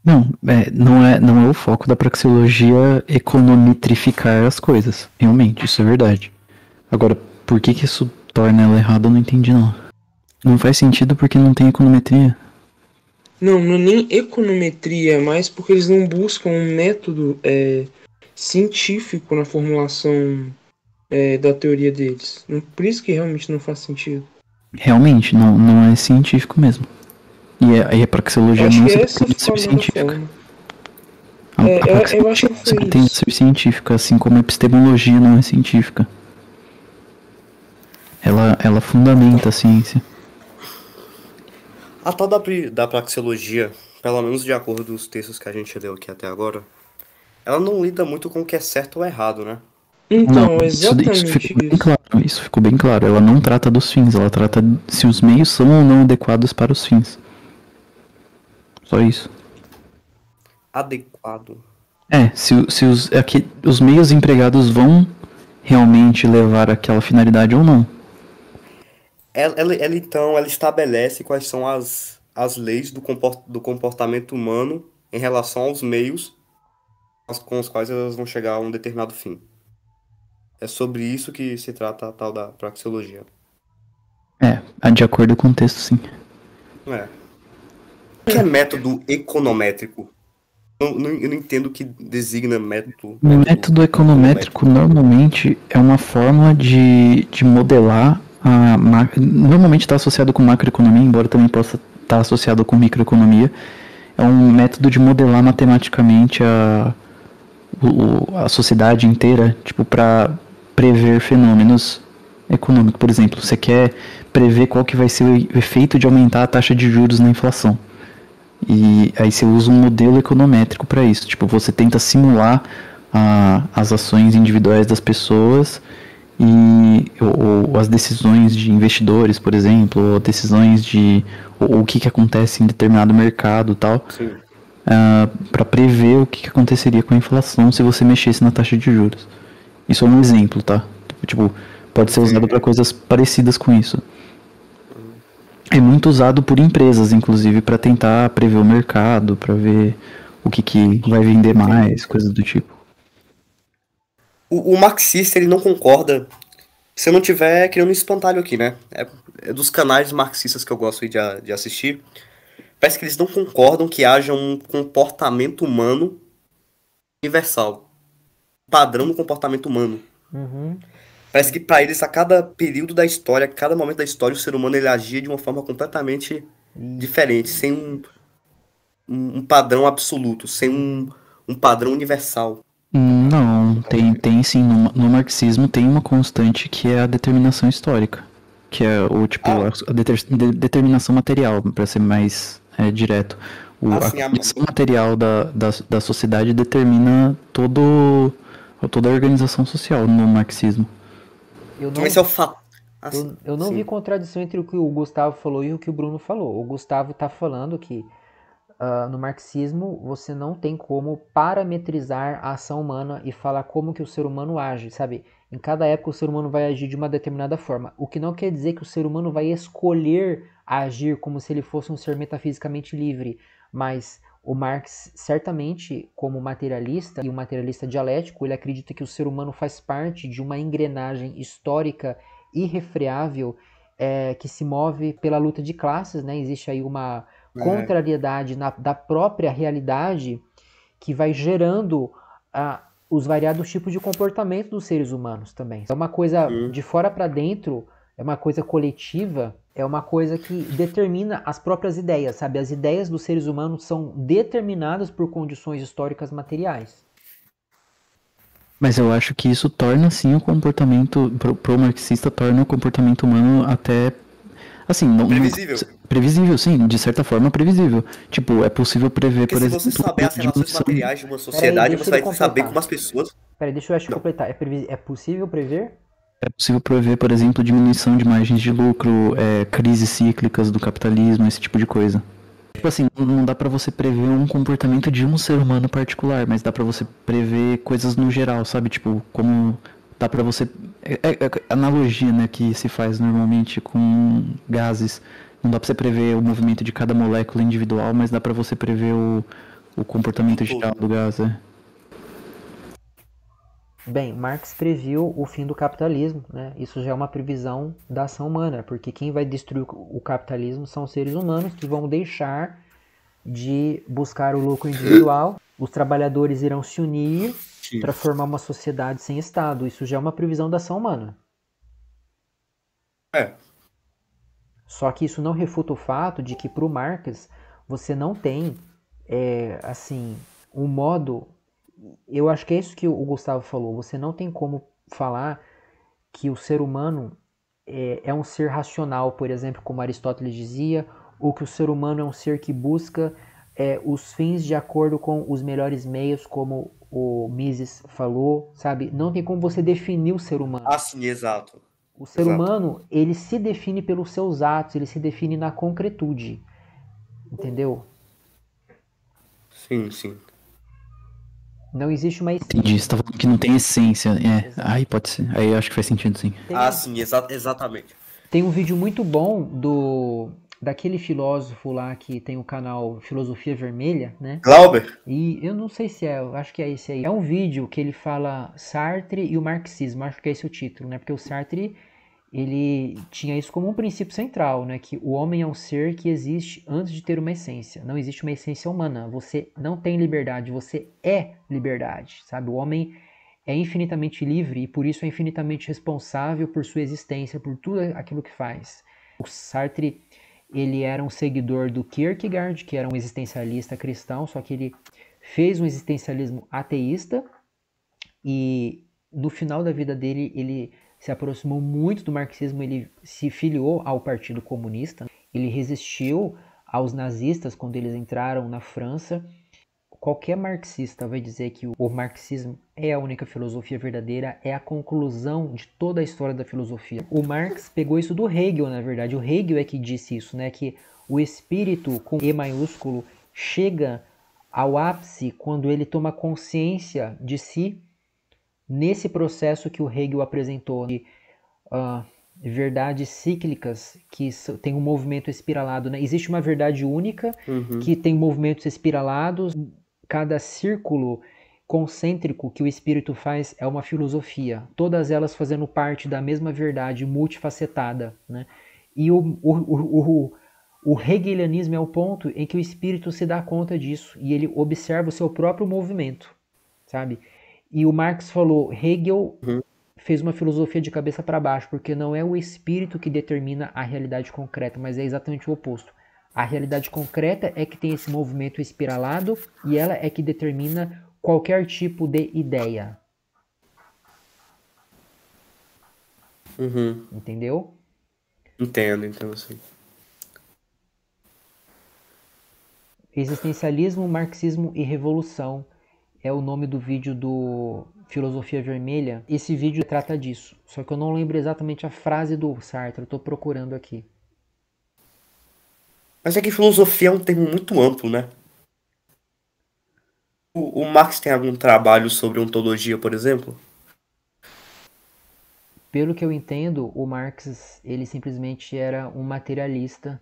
Não é o foco da praxeologia econometrificar as coisas. Realmente, isso é verdade. Agora, por que isso torna ela errada, eu não entendi não. Não faz sentido porque não tem econometria. Não é nem econometria, é mais porque eles não buscam um método científico na formulação da teoria deles. Por isso que realmente não faz sentido. Realmente, não é científico mesmo. E a praxeologia não se pretende ser científica. A praxeologia não se pretende ser científica, assim como a epistemologia não é científica. Ela fundamenta a ciência. A tal da praxeologia, pelo menos de acordo com os textos que a gente leu aqui até agora, ela não lida muito com o que é certo ou errado, né? Então, Não, exatamente isso ficou bem claro. Isso ficou bem claro. Ela não trata dos fins, ela trata se os meios são ou não adequados para os fins. Só isso. Adequado. Se os meios empregados vão realmente levar àquela finalidade ou não. Ela estabelece quais são as leis do comportamento humano em relação aos meios com os quais elas vão chegar a um determinado fim. É sobre isso que se trata a tal da praxeologia. De acordo com o texto, sim. O que é método econométrico? Eu não entendo o que designa método. Método econométrico normalmente é uma forma de modelar normalmente está associado com macroeconomia, embora também possa estar associado com microeconomia. É um método de modelar matematicamente a sociedade inteira, tipo, para prever fenômenos econômicos. Por exemplo, você quer prever qual que vai ser o efeito de aumentar a taxa de juros na inflação. E aí você usa um modelo econométrico para isso. Tipo, você tenta simular as ações individuais das pessoas ou as decisões de investidores, por exemplo, ou decisões de ou o que acontece em determinado mercado e tal, Sim. para prever o que aconteceria com a inflação se você mexesse na taxa de juros. Isso é um exemplo, tá? Tipo, pode ser usado para coisas parecidas com isso. É muito usado por empresas, inclusive, para tentar prever o mercado, para ver o que vai vender mais, coisas do tipo. O marxista, ele não concorda, se eu não tiver criando um espantalho aqui, né? É dos canais marxistas que eu gosto de assistir. Parece que eles não concordam que haja um comportamento humano universal. Padrão do comportamento humano. Uhum. Parece que para eles, a cada período da história, a cada momento da história, o ser humano ele agia de uma forma completamente diferente, sem um padrão absoluto, sem um padrão universal. Não, tem sim. No marxismo tem uma constante que é a determinação histórica. Que é a determinação material, para ser mais direto. A condição material da sociedade determina toda a organização social no marxismo. Esse é o fato. Eu não vi contradição entre o que o Gustavo falou e o que o Bruno falou. O Gustavo está falando que no marxismo você não tem como parametrizar a ação humana e falar como que o ser humano age, sabe? Em cada época o ser humano vai agir de uma determinada forma. O que não quer dizer que o ser humano vai escolher agir como se ele fosse um ser metafisicamente livre. Mas o Marx, certamente, como materialista e um materialista dialético, ele acredita que o ser humano faz parte de uma engrenagem histórica irrefreável que se move pela luta de classes, né? Existe aí uma contrariedade da própria realidade que vai gerando os variados tipos de comportamento dos seres humanos também. É uma coisa de fora para dentro, é uma coisa coletiva, é uma coisa que determina as próprias ideias, sabe? As ideias dos seres humanos são determinadas por condições históricas materiais. Mas eu acho que isso torna, sim, o comportamento, pro marxista, torna o comportamento humano até, assim... Previsível. Previsível, sim, de certa forma previsível. Tipo, é possível prever, por exemplo... Porque se você saber as relações materiais de uma sociedade, você vai saber como as pessoas... Peraí, deixa eu completar. É possível prever? É possível prever, por exemplo, diminuição de margens de lucro, crises cíclicas do capitalismo, esse tipo de coisa. Tipo assim, não dá pra você prever um comportamento de um ser humano particular, mas dá pra você prever coisas no geral, sabe? Tipo, como dá pra você... analogia, né, que se faz normalmente com gases. Não dá pra você prever o movimento de cada molécula individual, mas dá pra você prever o comportamento geral do gás, Bem, Marx previu o fim do capitalismo, né? Isso já é uma previsão da ação humana, porque quem vai destruir o capitalismo são os seres humanos que vão deixar de buscar o lucro individual. Os trabalhadores irão se unir para formar uma sociedade sem Estado. Isso já é uma previsão da ação humana. Só que isso não refuta o fato de que para o Marx você não tem assim um modo... Eu acho que é isso que o Gustavo falou. Você não tem como falar que o ser humano é um ser racional, por exemplo, como Aristóteles dizia, ou que o ser humano é um ser que busca os fins de acordo com os melhores meios, como o Mises falou, sabe? Não tem como você definir o ser humano. Sim, exato. O ser humano, ele se define pelos seus atos, ele se define na concretude. Entendeu? Sim, sim. Não existe uma essência. Entendi, você tá falando que não tem essência. Aí pode ser. Aí eu acho que faz sentido, sim. Sim, exatamente. Tem um vídeo muito bom daquele filósofo lá que tem o canal Filosofia Vermelha, né? Glauber? E eu não sei se eu acho que é esse aí. É um vídeo que ele fala Sartre e o marxismo, acho que é esse o título, né? Porque o Sartre, ele tinha isso como um princípio central, né? Que o homem é um ser que existe antes de ter uma essência. Não existe uma essência humana. Você não tem liberdade, você é liberdade, sabe? O homem é infinitamente livre e por isso é infinitamente responsável por sua existência, por tudo aquilo que faz. O Sartre, ele era um seguidor do Kierkegaard, que era um existencialista cristão, só que ele fez um existencialismo ateísta e no final da vida dele ele se aproximou muito do marxismo, ele se filiou ao Partido Comunista, ele resistiu aos nazistas quando eles entraram na França, qualquer marxista vai dizer que o marxismo é a única filosofia verdadeira, é a conclusão de toda a história da filosofia. O Marx pegou isso do Hegel, na verdade. O Hegel é que disse isso, né? Que o espírito, com E maiúsculo, chega ao ápice quando ele toma consciência de si nesse processo que o Hegel apresentou de verdades cíclicas que tem um movimento espiralado, né? Existe uma verdade única que tem movimentos espiralados. Cada círculo concêntrico que o espírito faz é uma filosofia, todas elas fazendo parte da mesma verdade multifacetada, né? E o hegelianismo é o ponto em que o espírito se dá conta disso e ele observa o seu próprio movimento, sabe? E o Marx falou, Hegel fez uma filosofia de cabeça para baixo, porque não é o espírito que determina a realidade concreta, mas é exatamente o oposto. A realidade concreta é que tem esse movimento espiralado e ela é que determina qualquer tipo de ideia. Entendeu? Entendo sim. Existencialismo, marxismo e revolução é o nome do vídeo do Filosofia Vermelha. Esse vídeo trata disso, só que eu não lembro exatamente a frase do Sartre, eu estou procurando aqui. Mas é que filosofia é um termo muito amplo, né? O Marx tem algum trabalho sobre ontologia, por exemplo? Pelo que eu entendo, o Marx, ele simplesmente era um materialista.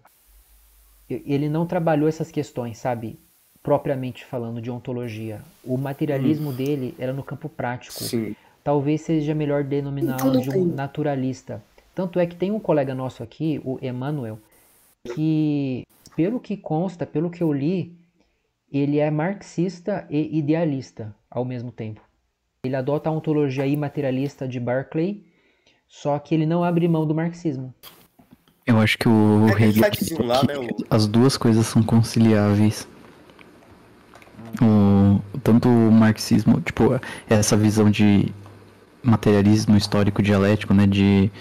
Ele não trabalhou essas questões, sabe? Propriamente falando de ontologia. O materialismo dele era no campo prático. Sim. Talvez seja melhor denominá-lo de um naturalista. Tanto é que tem um colega nosso aqui, o Emmanuel, que, pelo que consta, pelo que eu li, ele é marxista e idealista ao mesmo tempo. Ele adota a ontologia imaterialista de Berkeley, só que ele não abre mão do marxismo. Eu acho que o Hegel, lá, né, as duas coisas são conciliáveis. Tanto o marxismo, tipo, essa visão de materialismo histórico dialético, né, de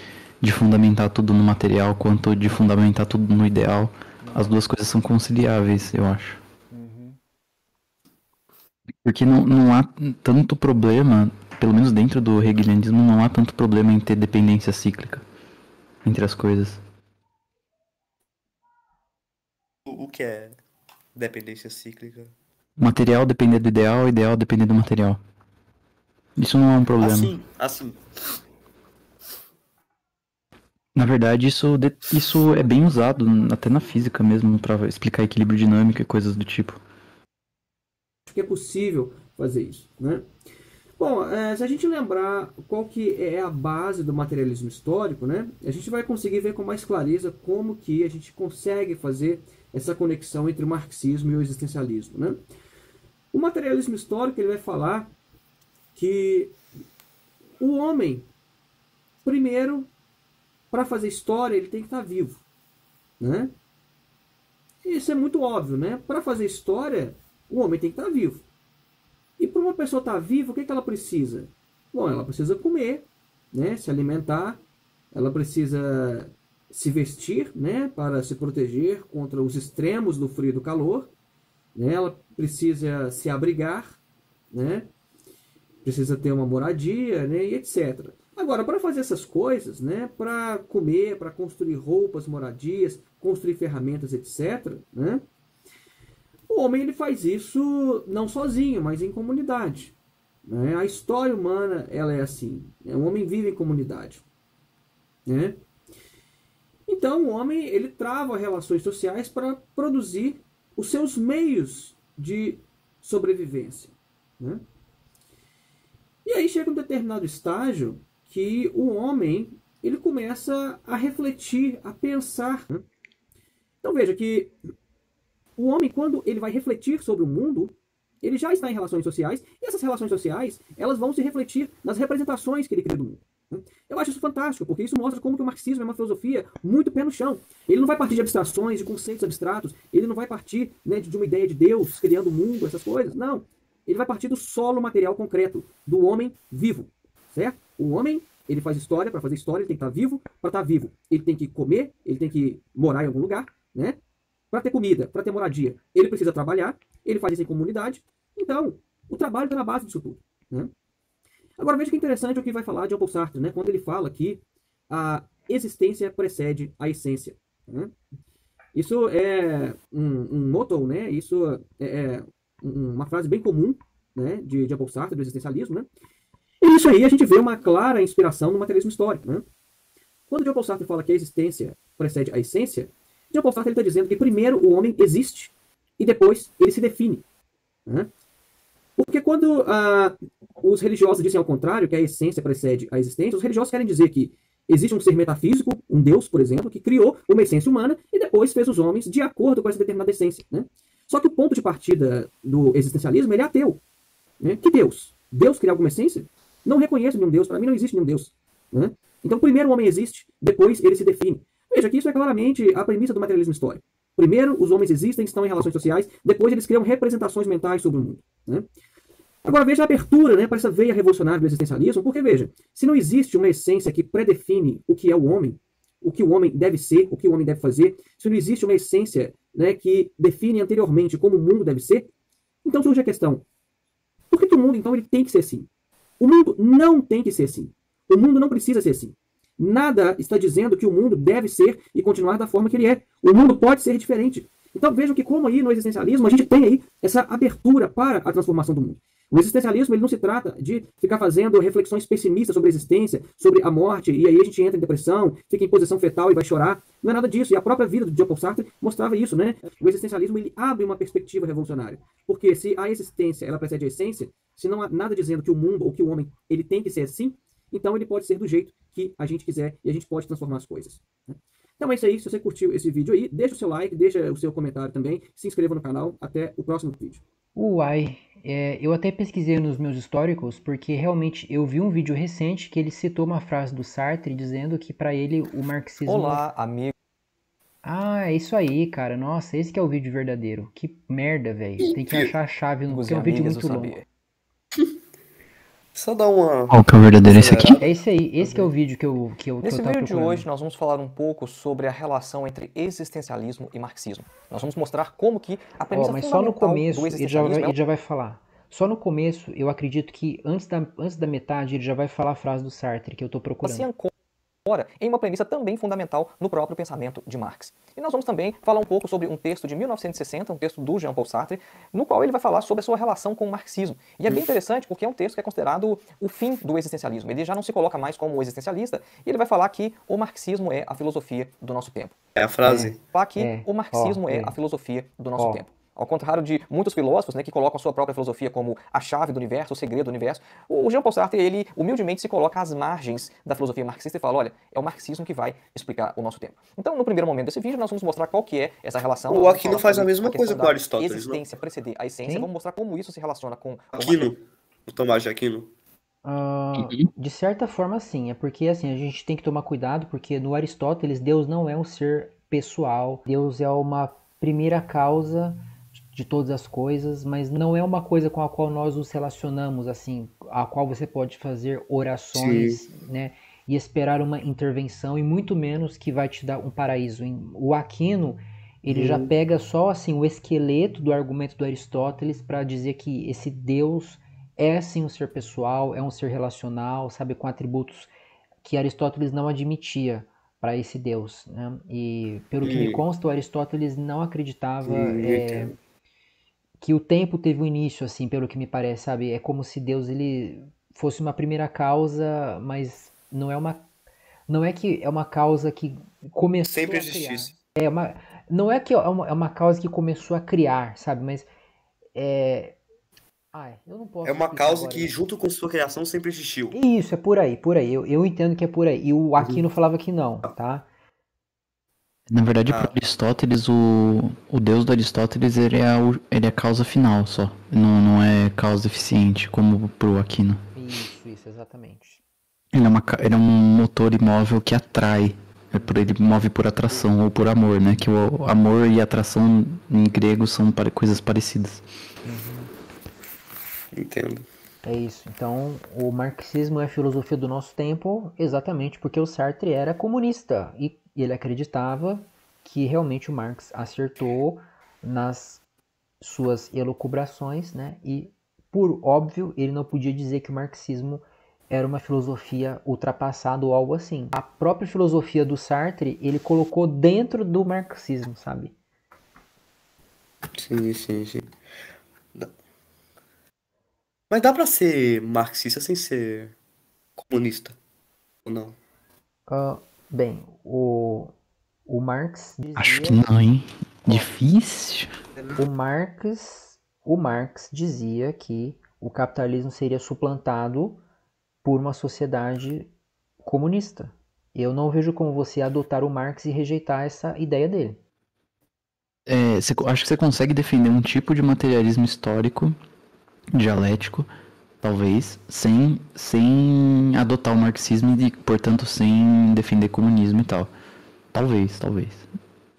fundamentar tudo no material, quanto de fundamentar tudo no ideal, as duas coisas são conciliáveis, eu acho. Porque não há tanto problema, pelo menos dentro do hegelianismo, não há tanto problema em ter dependência cíclica entre as coisas. O que é dependência cíclica? O material depender do ideal, o ideal depender do material. Isso não é um problema. Assim. Na verdade, isso é bem usado até na física mesmo, para explicar equilíbrio dinâmico e coisas do tipo. Acho que é possível fazer isso, né? Bom, se a gente lembrar qual que é a base do materialismo histórico, né, a gente vai conseguir ver com mais clareza como que a gente consegue fazer essa conexão entre o marxismo e o existencialismo, né? O materialismo histórico ele vai falar que o homem, primeiro, para fazer história, ele tem que estar vivo, né? Isso é muito óbvio, né? Para fazer história, o homem tem que estar vivo. E para uma pessoa estar viva, o que ela precisa? Bom, ela precisa comer, né? Se alimentar, ela precisa se vestir, né? Para se proteger contra os extremos do frio e do calor, né? Ela precisa se abrigar, né? Precisa ter uma moradia, né? E etc. Agora, para fazer essas coisas, né? Para comer, para construir roupas, moradias, construir ferramentas, etc., né? O homem ele faz isso não sozinho, mas em comunidade. Né? A história humana ela é assim. Né? O homem vive em comunidade. Né? Então o homem ele trava relações sociais para produzir os seus meios de sobrevivência. Né? E aí chega um determinado estágio que o homem ele começa a refletir, a pensar. Né? Então veja que o homem, quando ele vai refletir sobre o mundo, ele já está em relações sociais, e essas relações sociais, elas vão se refletir nas representações que ele cria do mundo. Eu acho isso fantástico, porque isso mostra como que o marxismo é uma filosofia muito pé no chão. Ele não vai partir de abstrações, de conceitos abstratos, ele não vai partir, né, de uma ideia de Deus criando o mundo, essas coisas, não. Ele vai partir do solo material concreto, do homem vivo, certo? O homem, ele faz história, para fazer história ele tem que estar vivo, para estar vivo ele tem que comer, ele tem que morar em algum lugar, né? Para ter comida, para ter moradia, ele precisa trabalhar, ele faz isso em comunidade, Então, o trabalho está na base disso tudo. Né? Agora veja que interessante o que vai falar de Jean-Paul Sartre, né? Quando ele fala que a existência precede a essência. Né? Isso é um motto, né? Isso é uma frase bem comum, né? De Jean-Paul Sartre, do existencialismo. Né? E isso aí a gente vê uma clara inspiração no materialismo histórico. Né? Quando Jean-Paul Sartre fala que a existência precede a essência, Jean-Paul Sartre está dizendo que primeiro o homem existe e depois ele se define. Né? Porque quando os religiosos dizem ao contrário, que a essência precede a existência, os religiosos querem dizer que existe um ser metafísico, um Deus, por exemplo, que criou uma essência humana e depois fez os homens de acordo com essa determinada essência. Né? Só que o ponto de partida do existencialismo ele é ateu. Né? Que Deus? Deus cria alguma essência? Não reconheço nenhum Deus, para mim não existe nenhum Deus. Né? Então primeiro o homem existe, depois ele se define. Veja que isso é claramente a premissa do materialismo histórico. Primeiro, os homens existem, estão em relações sociais, depois eles criam representações mentais sobre o mundo. Né? Agora veja a abertura, né, para essa veia revolucionária do existencialismo, porque veja, se não existe uma essência que predefine o que é o que o homem deve ser, o que o homem deve fazer, se não existe uma essência, né, que define anteriormente como o mundo deve ser, então surge a questão, por que o mundo então ele tem que ser assim? O mundo não tem que ser assim. O mundo não precisa ser assim. Nada está dizendo que o mundo deve ser e continuar da forma que ele é. O mundo pode ser diferente. Então vejam que como aí no existencialismo a gente tem aí essa abertura para a transformação do mundo. O existencialismo ele não se trata de ficar fazendo reflexões pessimistas sobre a existência, sobre a morte, e aí a gente entra em depressão, fica em posição fetal e vai chorar. Não é nada disso. E a própria vida do Jean-Paul Sartre mostrava isso, né? O existencialismo ele abre uma perspectiva revolucionária. Porque se a existência ela precede a essência, se não há nada dizendo que o mundo ou que o homem ele tem que ser assim, então ele pode ser do jeito que a gente quiser e a gente pode transformar as coisas. Né? Então é isso aí. Se você curtiu esse vídeo aí, deixa o seu like, deixa o seu comentário também, se inscreva no canal. Até o próximo vídeo. Uai, eu até pesquisei nos meus históricos porque realmente eu vi um vídeo recente que ele citou uma frase do Sartre dizendo que para ele o marxismo... Olá, amigo. Ah, é isso aí, cara. Nossa, esse que é o vídeo verdadeiro. Que merda, velho. Tem que achar a chave, porque é um vídeo muito longo. Só dar uma... Qual que é o verdadeiro esse aqui? É esse aí, esse que é o vídeo que eu Nesse tava vídeo de procurando. hoje nós vamos falar um pouco sobre a relação entre existencialismo e marxismo. Nós vamos mostrar como que a premissa Mas só no fundamental começo do existencialismo ele já vai falar. Só no começo, eu acredito que antes da metade ele já vai falar a frase do Sartre que eu tô procurando. se ancora em uma premissa também fundamental no próprio pensamento de Marx. E nós vamos também falar um pouco sobre um texto de 1960, um texto do Jean-Paul Sartre, no qual ele vai falar sobre a sua relação com o marxismo. E é bem interessante porque é um texto que é considerado o fim do existencialismo. Ele já não se coloca mais como existencialista e ele vai falar que o marxismo é a filosofia do nosso tempo. É a frase. Falar que o marxismo é a filosofia do nosso tempo. Ao contrário de muitos filósofos, né, que colocam a sua própria filosofia como a chave do universo, o segredo do universo, o Jean-Paul Sartre, ele humildemente se coloca às margens da filosofia marxista e fala, olha, é o marxismo que vai explicar o nosso tempo. Então, no primeiro momento desse vídeo, nós vamos mostrar qual que é essa relação. O Aquino faz a mesma coisa com Aristóteles, não? Existência preceder a essência. Vamos mostrar como isso se relaciona com Aquino. O Tomás de Aquino. De certa forma, sim. É porque assim, a gente tem que tomar cuidado, porque no Aristóteles, Deus não é um ser pessoal. Deus é uma primeira causa de todas as coisas, mas não é uma coisa com a qual nós nos relacionamos, assim, a qual você pode fazer orações, né, e esperar uma intervenção, e muito menos que vai te dar um paraíso. O Aquino, ele já pega só assim o esqueleto do argumento do Aristóteles para dizer que esse Deus é sim um ser pessoal, é um ser relacional, sabe, com atributos que Aristóteles não admitia para esse Deus, né? E pelo que me consta, o Aristóteles não acreditava que o tempo teve um início, assim, pelo que me parece, sabe? É como se Deus ele fosse uma primeira causa, mas não é que é uma causa que começou Sempre a criar. existisse. Não é que é uma causa que começou a criar, sabe? Mas eu não posso É uma explicar causa agora, que, né? junto com sua criação, sempre existiu. Isso, é por aí. Eu entendo que é por aí. E o Aquino falava que não, tá? Na verdade, para Aristóteles, o Deus do Aristóteles ele é a causa final só. Não é causa eficiente, como pro Aquino. Isso, exatamente. Ele é um motor imóvel que atrai. Ele move por atração ou por amor, né? Que o amor e atração em grego são coisas parecidas. Entendo. É isso. Então, o marxismo é a filosofia do nosso tempo exatamente porque o Sartre era comunista e ele acreditava que realmente o Marx acertou nas suas elucubrações, né? E por óbvio, ele não podia dizer que o marxismo era uma filosofia ultrapassada ou algo assim. A própria filosofia do Sartre, ele colocou dentro do marxismo, sabe? Sim, sim, sim. Dá- Mas dá pra ser marxista sem ser comunista, ou não? Ah, bem, o Marx Acho que dizia, não, hein? Ó, Difícil. o Marx dizia que o capitalismo seria suplantado por uma sociedade comunista. Eu não vejo como você adotar o Marx e rejeitar essa ideia dele. Acho que você consegue defender um tipo de materialismo histórico, dialético, talvez, sem adotar o marxismo e, portanto, sem defender comunismo e tal. Talvez.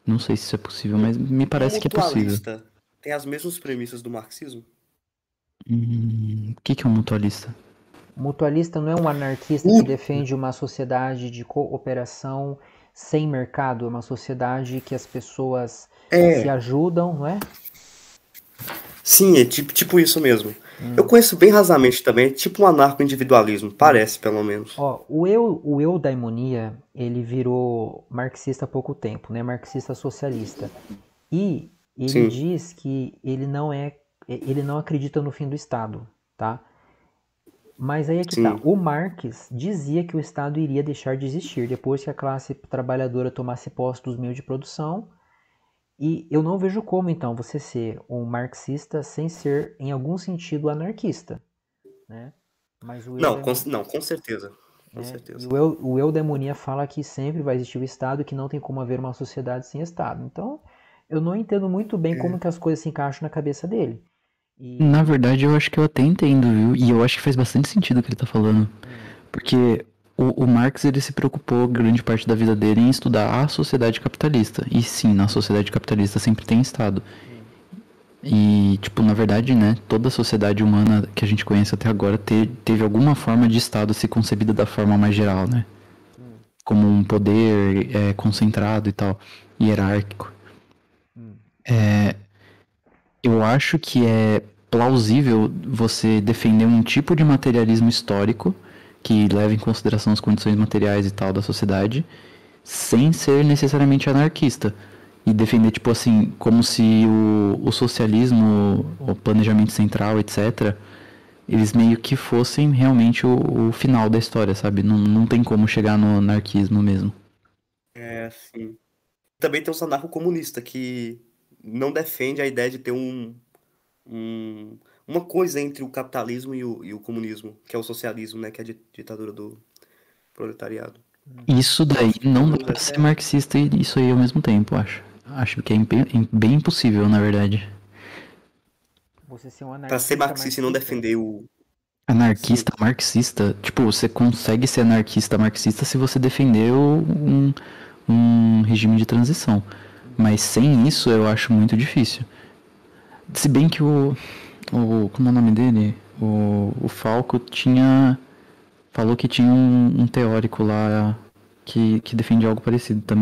Não sei se isso é possível, mas me um parece que é possível. mutualista tem as mesmas premissas do marxismo? O que é um mutualista? O mutualista não é um anarquista que defende uma sociedade de cooperação sem mercado, é uma sociedade que as pessoas se É, ajudam, não é? sim, é tipo isso mesmo. Eu conheço bem rasamente também, é tipo um anarco-individualismo, parece pelo menos. Ó, o eudaimonia, ele virou marxista há pouco tempo, né? Marxista socialista. E ele Sim, diz que ele não acredita no fim do Estado, tá? Mas aí é que tá. sim. O Marx dizia que o Estado iria deixar de existir depois que a classe trabalhadora tomasse posse dos meios de produção. E eu não vejo como, então, você ser um marxista sem ser, em algum sentido, anarquista, né? Mas Não, com certeza. Com e certeza. o eudemonia fala que sempre vai existir o Estado, que não tem como haver uma sociedade sem Estado. Então, eu não entendo muito bem como que as coisas se encaixam na cabeça dele. Na E, verdade, eu acho que eu até entendo, viu? E eu acho que faz bastante sentido o que ele tá falando. Porque o Marx, ele se preocupou grande parte da vida dele em estudar a sociedade capitalista. E sim, na sociedade capitalista sempre tem Estado. E, tipo, na verdade, né, toda a sociedade humana que a gente conhece até agora teve alguma forma de Estado se concebida da forma mais geral, né? Como um poder concentrado e tal, hierárquico. Eu acho que é plausível você defender um tipo de materialismo histórico que leva em consideração as condições materiais e tal da sociedade, sem ser necessariamente anarquista. E defender, tipo assim, como se o socialismo, o planejamento central, etc., eles meio que fossem realmente o final da história, sabe? Não tem como chegar no anarquismo mesmo. É, sim. Também tem os anarco-comunistas que não defende a ideia de ter uma coisa entre o capitalismo e o comunismo, que é o socialismo, né? Que é a ditadura do proletariado. Isso daí Nossa, não dá mas pra ser marxista e isso aí ao mesmo tempo, eu acho. Acho que é bem impossível, na verdade. você ser um pra ser anarquista marxista e não marxista? defender o. Sim, Anarquista, marxista, tipo, você consegue ser anarquista, marxista se você defender um regime de transição. Mas sem isso eu acho muito difícil. Se bem que como é o nome dele? O Falco falou que tinha um teórico lá que defendia algo parecido também.